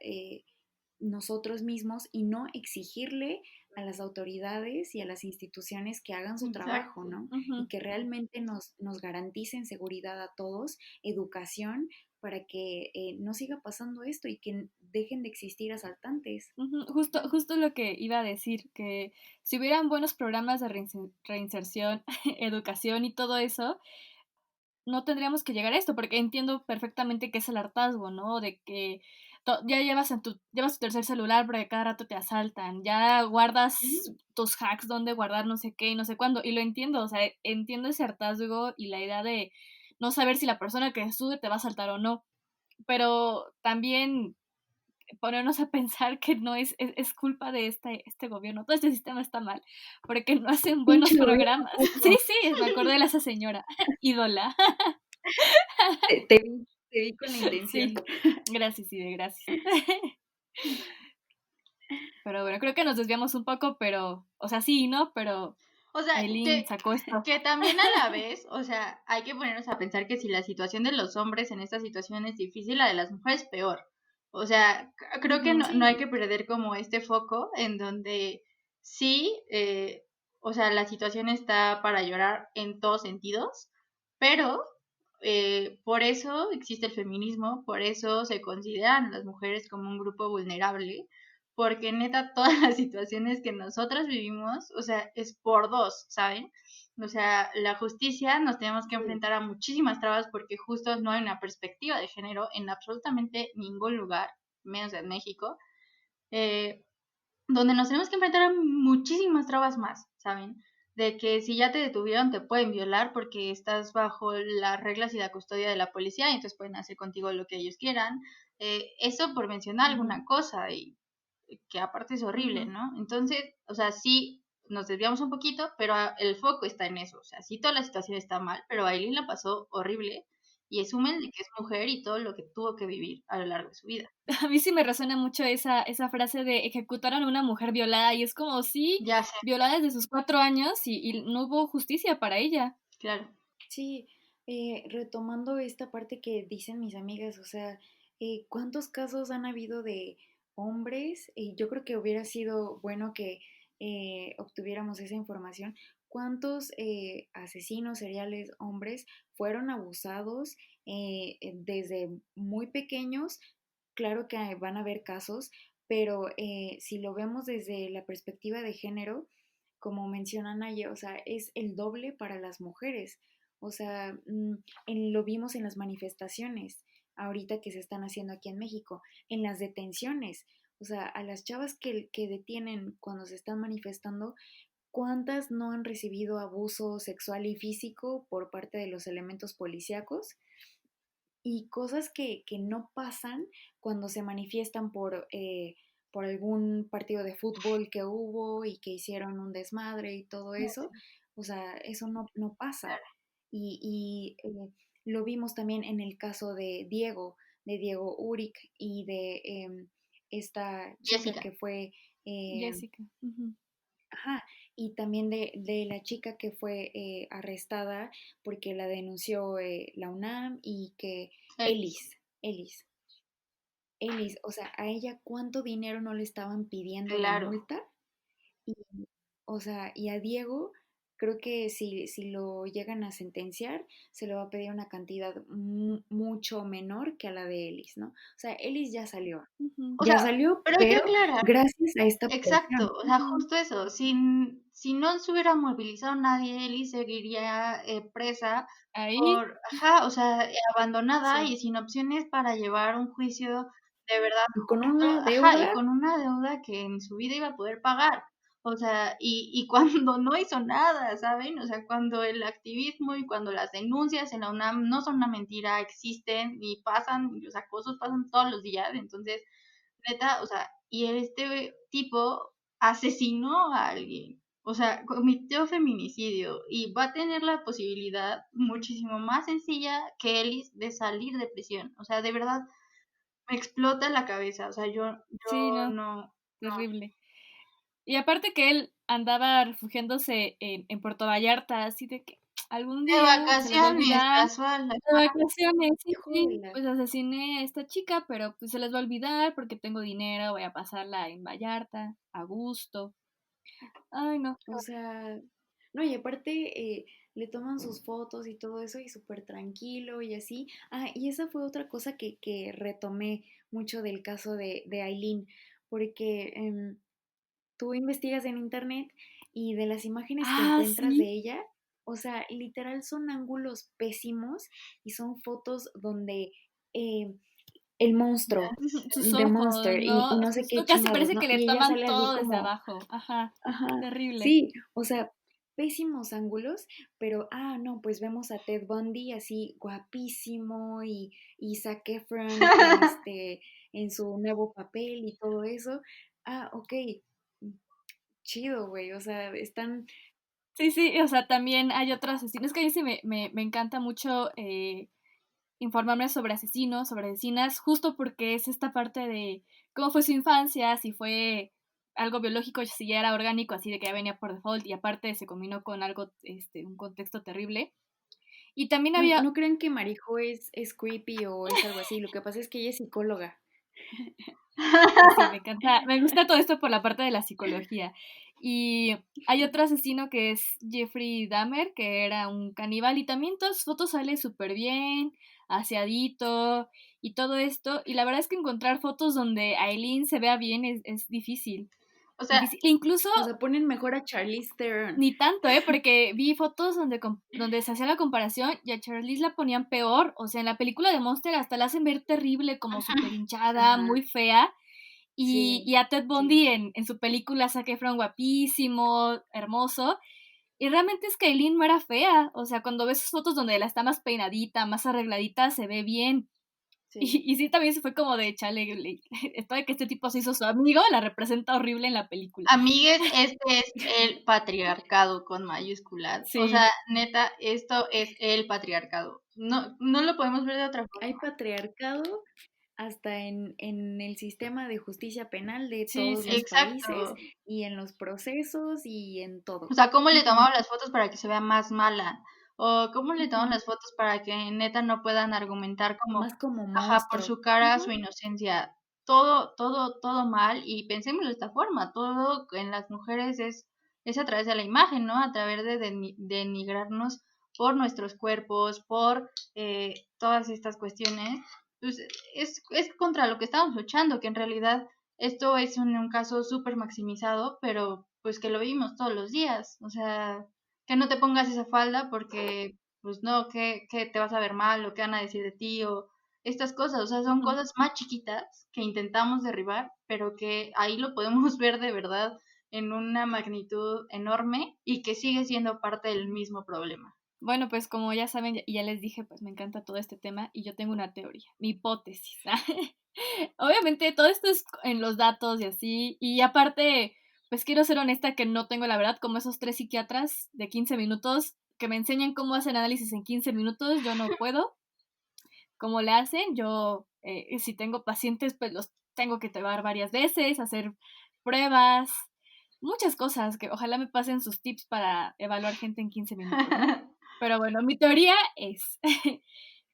nosotros mismos y no exigirle a las autoridades y a las instituciones que hagan su trabajo, Exacto. ¿no? Y Ujú, que realmente nos garanticen seguridad a todos, educación, para que no siga pasando esto y que dejen de existir asaltantes. ujú. Justo lo que iba a decir, que si hubieran buenos programas de reinserción, educación y todo eso, no tendríamos que llegar a esto, porque entiendo perfectamente que es el hartazgo, ¿no? De que ya llevas tu tercer celular porque cada rato te asaltan, ya guardas Ujú. tus hacks donde guardar no sé qué y no sé cuándo, y lo entiendo, o sea, entiendo ese hartazgo y la idea de no saber si la persona que sube te va a asaltar o no, pero también ponernos a pensar que no es culpa de este gobierno, todo este sistema está mal, porque no hacen buenos Pinche gobierno programas. puto. Sí, sí, me acordé de esa señora, ídola. Te vi con la intención. Sí, gracias, Ide, gracias. Pero bueno, creo que nos desviamos un poco, pero, o sea, sí, ¿no? Pero O sea, Aileen sacó esto. que también a la vez, o sea, hay que ponernos a pensar que si la situación de los hombres en esta situación es difícil, la de las mujeres peor. O sea, creo que Ujú, no hay Sí, que perder como este foco en donde sí, o sea, la situación está para llorar en todos sentidos, pero por eso existe el feminismo, por eso se consideran las mujeres como un grupo vulnerable, porque neta todas las situaciones que nosotras vivimos, o sea, es por dos, ¿saben? O sea, la justicia nos tenemos que sí. enfrentar a muchísimas trabas porque justo no hay una perspectiva de género en absolutamente ningún lugar, menos en México, eh, donde nos tenemos que enfrentar a muchísimas trabas más, ¿saben? De que si ya te detuvieron te pueden violar porque estás bajo las reglas y la custodia de la policía y entonces pueden hacer contigo lo que ellos quieran. Eso por mencionar Ujú. alguna cosa y que aparte es horrible, ujú. ¿no? Entonces, o sea, sí nos desviamos un poquito, pero el foco está en eso. O sea, sí toda la situación está mal, pero Aileen la pasó horrible y asumen de que es mujer y todo lo que tuvo que vivir a lo largo de su vida. A mí sí me resuena mucho esa frase de ejecutaron a una mujer violada y es como, sí, Ya sé, violada desde sus 4 años y no hubo justicia para ella. claro. Sí, retomando esta parte que dicen mis amigas, o sea, ¿cuántos casos han habido de hombres? Y yo creo que hubiera sido bueno que obtuviéramos esa información. ¿Cuántos asesinos seriales hombres fueron abusados desde muy pequeños? Claro que van a haber casos, pero si lo vemos desde la perspectiva de género, como mencionan ayer, o sea, es el doble para las mujeres. O sea, lo vimos en las manifestaciones ahorita que se están haciendo aquí en México, en las detenciones. O sea, a las chavas que detienen cuando se están manifestando, ¿cuántas no han recibido abuso sexual y físico por parte de los elementos policíacos? Y cosas que no pasan cuando se manifiestan por algún partido de fútbol que hubo y que hicieron un desmadre y todo eso. O sea, eso no pasa. Y lo vimos también en el caso de Diego Uric y de esta chica Jessica. que fue, eh, Jessica. Ujú. ajá, y también de la chica que fue arrestada porque la denunció la UNAM y que Ellis. Ellis, Ellis, Ellis, o sea, a ella cuánto dinero no le estaban pidiendo de Claro. multa y, o sea, y a Diego creo que si lo llegan a sentenciar, se le va a pedir una cantidad mucho menor que a la de Ellis, ¿no? O sea, Ellis O ya sea, salió, pero hay que pero aclarar. gracias a esta Exacto, presión. o sea, justo eso, si no se hubiera movilizado nadie, Ellie seguiría presa Ahí, o sea, abandonada Sí. y sin opciones para llevar un juicio de verdad Y con justo, una y deuda, con una deuda que en su vida iba a poder pagar. O sea, y cuando no hizo nada, ¿saben? O sea, cuando el activismo y cuando las denuncias en la UNAM no son una mentira, existen y pasan, y los acosos pasan todos los días, entonces neta, o sea, y este tipo asesinó a alguien, o sea, cometió feminicidio y va a tener la posibilidad muchísimo más sencilla que Ellis de salir de prisión. O sea, de verdad, me explota la cabeza. O sea, sí, yo no, no. terrible. Y aparte que él andaba refugiándose en Puerto Vallarta, así de que algún De día se les va a vacaciones, olvidar. casual. De vacaciones, sí, sí, híjola. pues asesiné a esta chica, pero pues se les va a olvidar porque tengo dinero, voy a pasarla en Vallarta, a gusto. Ay, no. O sea, no, y aparte le toman sus fotos y todo eso y súper tranquilo y así. Ah, y esa fue otra cosa que retomé mucho del caso de Aileen, porque tú investigas en internet y de las imágenes que Ah, encuentras sí. de ella, o sea, literal son ángulos pésimos y son fotos donde eh, el monstruo, Sus The ojos, Monster ¿no? y no sé qué No, casi chingados, parece ¿no? que le Y ella toman sale así todo desde como, abajo. Ajá, ajá, terrible. sí, o sea, pésimos ángulos, pero, no, pues vemos a Ted Bundy así guapísimo y Zac Efron, en su nuevo papel y todo eso. Ah, ok, chido, güey, o sea, están, Sí, sí, o sea, también hay otros asesinos. Es que a mí sí me encanta mucho informarme sobre asesinos, sobre asesinas, justo porque es esta parte de cómo fue su infancia, si fue algo biológico, si ya era orgánico, así de que ya venía por default y aparte se combinó con algo, un contexto terrible. Y también no, había, no crean que Marijo es creepy o es algo así, lo que pasa es que ella es psicóloga. sí, me encanta, me gusta todo esto por la parte de la psicología. Y hay otro asesino que es Jeffrey Dahmer, que era un caníbal y también todas sus fotos sale súper bien, aseadito y todo esto. Y la verdad es que encontrar fotos donde Aileen se vea bien es difícil. O sea, Difícil. E incluso O sea, ponen mejor a Charlize Theron. ni tanto, porque vi fotos donde se hacía la comparación y a Charlize la ponían peor. O sea, en la película de Monster hasta la hacen ver terrible, como súper hinchada, Ajá, muy fea. Y sí, a Ted sí. Bundy en su película Zac Efron guapísimo, hermoso. Y realmente es que Aileen no era fea. O sea, cuando ves sus fotos donde la está más peinadita, más arregladita, se ve bien. Sí. Y sí, también se fue como de chale. Esto de que este tipo se hizo su amigo, la representa horrible en la película. amigues, este es el patriarcado con mayúsculas. O Sí, sea, neta, esto es el patriarcado. No, no lo podemos ver de otra Hay forma. patriarcado hasta en el sistema de justicia penal de sí, todos sí. los países Exacto. y en los procesos y en O todo. sea, cómo le Ujú, tomaban las fotos para que se vea más mala. O cómo le toman ujú. las fotos para que neta no puedan argumentar como, Más como ajá, por monstruo. su cara, su Ujú. inocencia. Todo mal. Y pensémoslo de esta forma. Todo en las mujeres es a través de la imagen, ¿no? A través de denigrarnos por nuestros cuerpos, por todas estas cuestiones. Pues es contra lo que estamos luchando, que en realidad esto es un caso súper maximizado, pero pues que lo vivimos todos los días. O sea, que no te pongas esa falda porque, pues no, que te vas a ver mal o qué van a decir de ti o estas cosas. O sea, son Ujú. cosas más chiquitas que intentamos derribar, pero que ahí lo podemos ver de verdad en una magnitud enorme y que sigue siendo parte del mismo problema. Bueno, pues como ya saben y ya les dije, pues me encanta todo este tema y yo tengo una teoría, mi hipótesis. Obviamente todo esto es en los datos y así, y aparte, pues quiero ser honesta que no tengo la verdad, como esos 3 psiquiatras de 15 minutos que me enseñan cómo hacen análisis en 15 minutos, yo no puedo. ¿Cómo le hacen? Yo, si tengo pacientes, pues los tengo que llevar varias veces, hacer pruebas, muchas cosas que ojalá me pasen sus tips para evaluar gente en 15 minutos, ¿no? Pero bueno, mi teoría es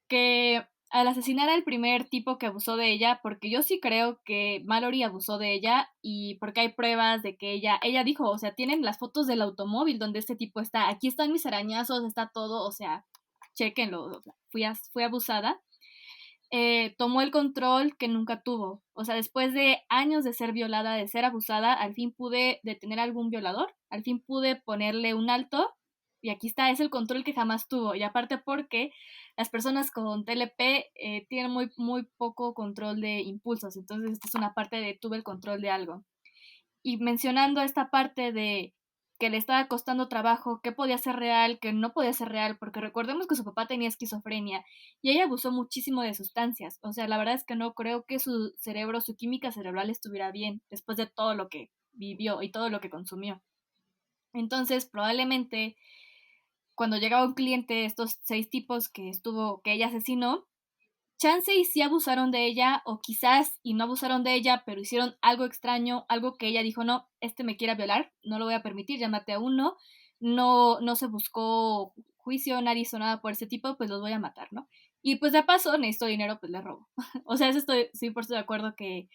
que al asesinar al primer tipo que abusó de ella, porque yo sí creo que Mallory abusó de ella y porque hay pruebas de que ella dijo, o sea, tienen las fotos del automóvil donde este tipo está, aquí están mis arañazos, está todo, o sea, chéquenlo, o sea, fui abusada. Tomó el control que nunca tuvo. O sea, después de años de ser violada, de ser abusada, al fin pude detener a algún violador, al fin pude ponerle un alto y aquí está, es el control que jamás tuvo. Y aparte porque las personas con TLP tienen muy, muy poco control de impulsos, entonces esta es una parte de tuve el control de algo. Y mencionando esta parte de que le estaba costando trabajo, qué podía ser real, qué no podía ser real, porque recordemos que su papá tenía esquizofrenia y ella abusó muchísimo de sustancias. O sea, la verdad es que no creo que su cerebro, su química cerebral estuviera bien después de todo lo que vivió y todo lo que consumió. Entonces, probablemente cuando llegaba un cliente, estos 6 tipos que ella asesinó, chance y sí abusaron de ella, o quizás y no abusaron de ella, pero hicieron algo extraño, algo que ella dijo, no, este me quiere violar, no lo voy a permitir, ya maté a uno, no se buscó juicio, nadie hizo nada por ese tipo, pues los voy a matar, ¿no? Y pues de paso, necesito dinero, pues le robo. O sea, eso estoy 100% de acuerdo que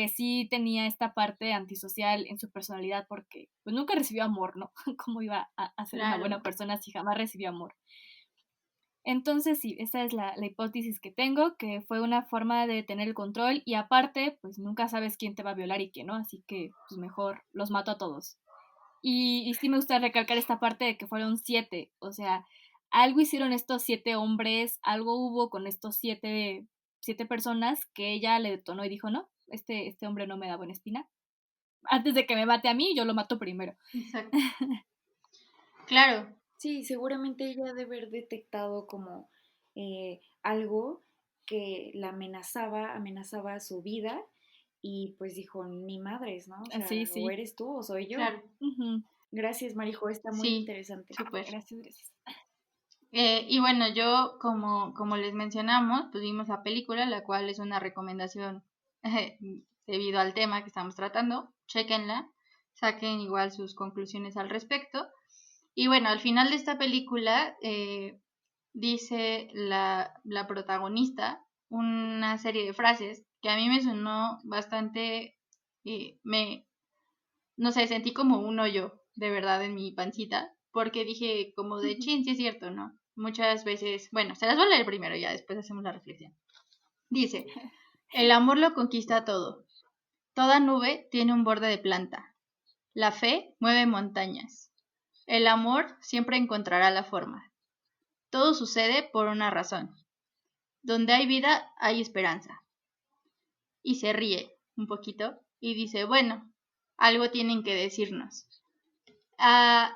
sí tenía esta parte antisocial en su personalidad porque pues nunca recibió amor, ¿no? ¿Cómo iba a ser una buena Claro. persona si jamás recibió amor? Entonces, sí, esa es la hipótesis que tengo, que fue una forma de tener el control y aparte, pues nunca sabes quién te va a violar y quién no, así que pues mejor los mato a todos. Y sí me gusta recalcar esta parte de que fueron 7, o sea, algo hicieron estos 7 hombres, algo hubo con estos siete personas que ella le detonó y dijo, no, este hombre no me da buena espina. Antes de que me mate a mí, yo lo mato primero. Exacto. Claro. Sí, seguramente ella debe haber detectado como algo que la amenazaba su vida y pues dijo, ni madres, ¿no? O sea, Sí, o sí. eres tú o soy yo. Claro. Ujú. Gracias, Marijo, está muy Sí, interesante. súper. Gracias, gracias. Y bueno, yo como les mencionamos, pues vimos la película, la cual es una recomendación debido al tema que estamos tratando. Chéquenla, saquen igual sus conclusiones al respecto. Y bueno, al final de esta película dice la protagonista una serie de frases que a mí me sonó bastante, no sé, sentí como un hoyo de verdad en mi pancita, porque dije como de chin, sí es cierto, ¿no? Muchas veces, bueno, se las voy a leer primero, ya después hacemos la reflexión. Dice, el amor lo conquista todo. Toda nube tiene un borde de planta. La fe mueve montañas. El amor siempre encontrará la forma. Todo sucede por una razón. Donde hay vida, hay esperanza. Y se ríe un poquito y dice, bueno, algo tienen que decirnos. A,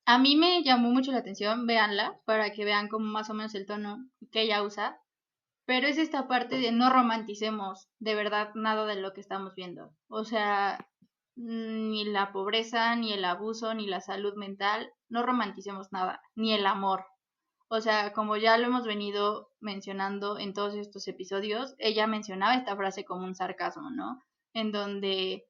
a mí me llamó mucho la atención, véanla, para que vean como más o menos el tono que ella usa, pero es esta parte de no romanticemos de verdad nada de lo que estamos viendo. O sea, ni la pobreza, ni el abuso, ni la salud mental, no romanticemos nada, ni el amor. O sea, como ya lo hemos venido mencionando en todos estos episodios, ella mencionaba esta frase como un sarcasmo, ¿no? En donde,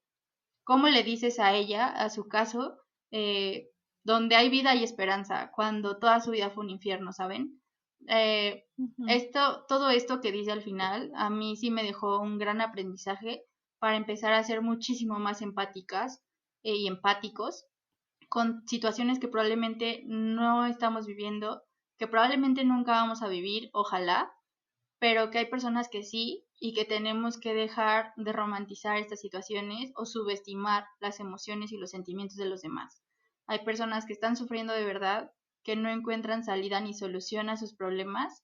¿cómo le dices a ella, a su caso, eh, donde hay vida y esperanza, cuando toda su vida fue un infierno, ¿saben? Eh, Ujú. todo esto que dice al final, a mí sí me dejó un gran aprendizaje para empezar a ser muchísimo más empáticas y empáticos con situaciones que probablemente no estamos viviendo, que probablemente nunca vamos a vivir, ojalá, pero que hay personas que sí y que tenemos que dejar de romantizar estas situaciones o subestimar las emociones y los sentimientos de los demás. Hay personas que están sufriendo de verdad, que no encuentran salida ni solución a sus problemas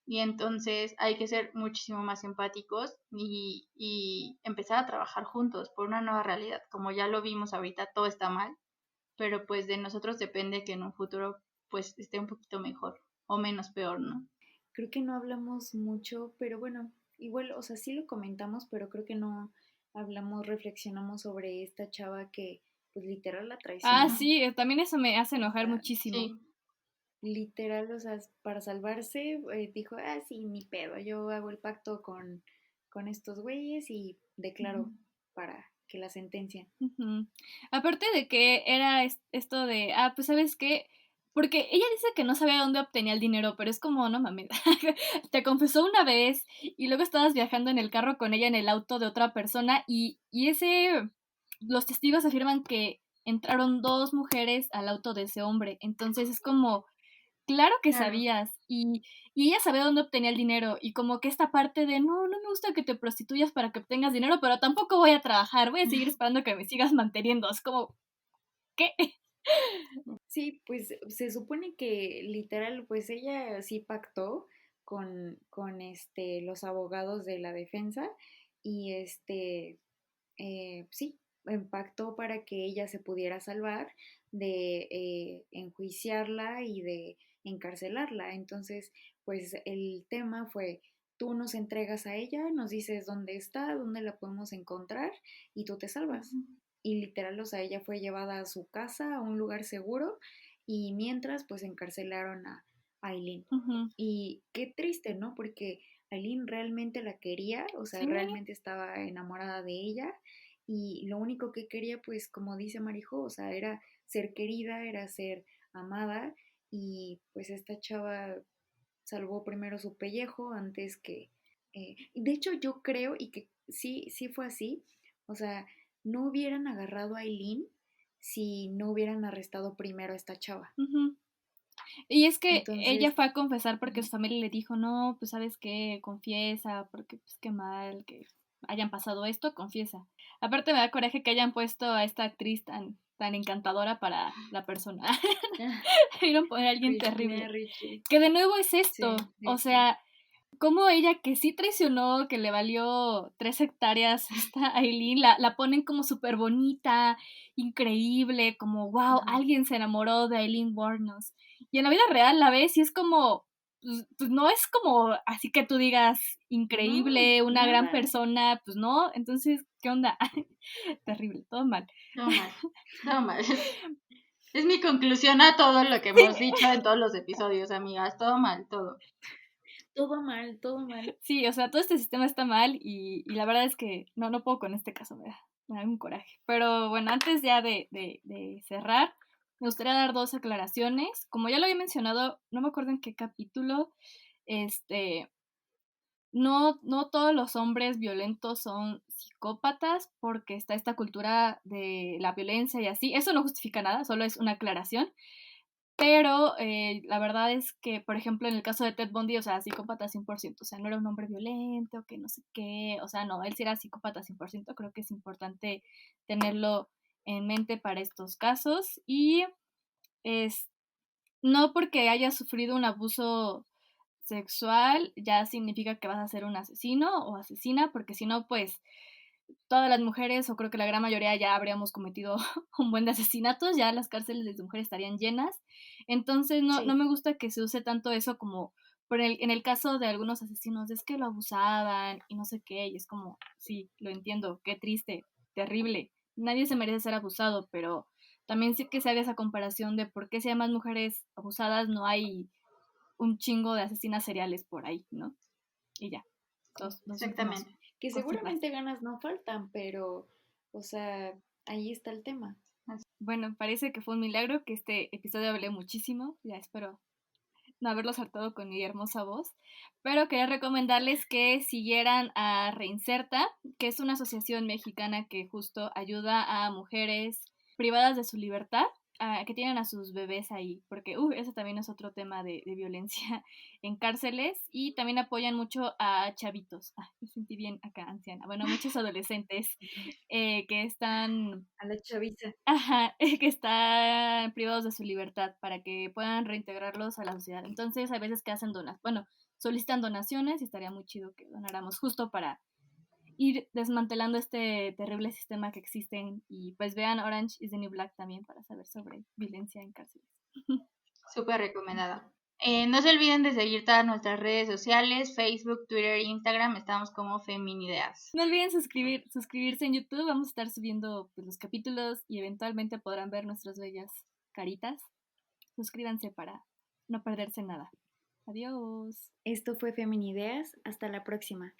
y entonces hay que ser muchísimo más empáticos y empezar a trabajar juntos por una nueva realidad. Como ya lo vimos ahorita, todo está mal, pero pues de nosotros depende que en un futuro pues esté un poquito mejor o menos peor, ¿no? Creo que no hablamos mucho, pero bueno, igual, o sea, sí lo comentamos, pero creo que no hablamos, reflexionamos sobre esta chava que pues literal la Ah, traicionó. sí, también eso me hace O enojar sea, muchísimo. Sí, literal, o sea, para salvarse, dijo, ah, sí, ni pedo, yo hago el pacto con estos güeyes y declaro para que la sentencien. Ujú. Aparte de que era esto de, pues sabes qué, porque ella dice que no sabía dónde obtenía el dinero, pero es como, no mames, te confesó una vez y luego estabas viajando en el carro con ella en el auto de otra persona y los testigos afirman que entraron 2 mujeres al auto de ese hombre, entonces es como, claro que Claro. sabías y ella sabía dónde obtenía el dinero y como que esta parte de, no me gusta que te prostituyas para que obtengas dinero, pero tampoco voy a trabajar, voy a seguir esperando que me sigas manteniendo, es como, ¿qué? Sí, pues se supone que literal, pues ella sí pactó con los abogados de la defensa y sí, pactó para que ella se pudiera salvar de enjuiciarla y de encarcelarla. Entonces, pues el tema fue, tú nos entregas a ella, nos dices dónde está, dónde la podemos encontrar y tú te salvas. Y literal, o sea, ella fue llevada a su casa, a un lugar seguro, y mientras, pues encarcelaron a Aileen. Ujú. Y qué triste, ¿no? Porque Aileen realmente la quería, o sea, Sí, realmente estaba enamorada de ella, y lo único que quería, pues, como dice Marijo, o sea, era ser querida, era ser amada, y pues esta chava salvó primero su pellejo antes que... y de hecho yo creo, y que sí fue así, o sea, no hubieran agarrado a Aileen si no hubieran arrestado primero a esta chava. ujú. Y es que ella Entonces, fue a confesar porque ujú, su familia le dijo, no, pues sabes qué, confiesa, porque pues qué mal que hayan pasado esto, confiesa. Aparte me da coraje que hayan puesto a esta actriz tan encantadora para la persona. Debieron poner a alguien Cristina terrible. Ricci, Que de nuevo es esto, sí, o sí, sí. sea, como ella que sí traicionó, que le valió 3 hectáreas a esta Aileen, la ponen como súper bonita, increíble, como wow, Ajá. alguien se enamoró de Aileen Wuornos. Y en la vida real la ves y es como, pues no es como así que tú digas No, increíble, una gran nada. persona, pues no, entonces, ¿qué onda? Terrible, todo mal. Todo mal, todo mal. Es mi conclusión a todo lo que hemos dicho en todos los episodios, amigas. Todo mal, todo. Todo mal, todo mal. Sí, o sea, todo este sistema está mal y la verdad es que no puedo con este caso, me da un coraje. Pero bueno, antes ya de cerrar, me gustaría dar 2 aclaraciones. Como ya lo había mencionado, no me acuerdo en qué capítulo, este, no todos los hombres violentos son psicópatas porque está esta cultura de la violencia y así. Eso no justifica nada, solo es una aclaración. Pero la verdad es que, por ejemplo, en el caso de Ted Bundy, o sea, psicópata 100%, o sea, no era un hombre violento, que no sé qué, o sea, no, él sí era psicópata 100%, creo que es importante tenerlo en mente para estos casos y es, no porque hayas sufrido un abuso sexual ya significa que vas a ser un asesino o asesina, porque si no, pues todas las mujeres, o creo que la gran mayoría, ya habríamos cometido un buen de asesinatos, ya las cárceles de mujeres estarían llenas. Entonces, no Sí. me gusta que se use tanto eso como en el caso de algunos asesinos, es que lo abusaban y no sé qué, y es como, sí, lo entiendo, qué triste, terrible. Nadie se merece ser abusado, pero también sí que se haga esa comparación de por qué si hay más mujeres abusadas no hay un chingo de asesinas seriales por ahí, ¿no? Y ya, dos últimos Exactamente. Que cositas. seguramente ganas no faltan, pero, o sea, ahí está el tema. Bueno, parece que fue un milagro que este episodio hablé muchísimo. Ya espero no haberlo saltado con mi hermosa voz. Pero quería recomendarles que siguieran a Reinserta, que es una asociación mexicana que justo ayuda a mujeres privadas de su libertad, que tienen a sus bebés ahí, porque eso también es otro tema de violencia en cárceles, y también apoyan mucho a chavitos. Me sentí bien acá, anciana. Bueno, muchos adolescentes que están A la chaviza. ajá, que están privados de su libertad para que puedan reintegrarlos a la sociedad. Entonces, hay veces que hacen solicitan donaciones y estaría muy chido que donáramos justo para ir desmantelando este terrible sistema que existen y pues vean Orange is the New Black también para saber sobre violencia en cárceles. Súper recomendada. No se olviden de seguir todas nuestras redes sociales, Facebook, Twitter, Instagram. Estamos como Feminideas. No olviden suscribirse en YouTube, vamos a estar subiendo pues, los capítulos y eventualmente podrán ver nuestras bellas caritas. Suscríbanse para no perderse nada. Adiós. Esto fue Feminideas. Hasta la próxima.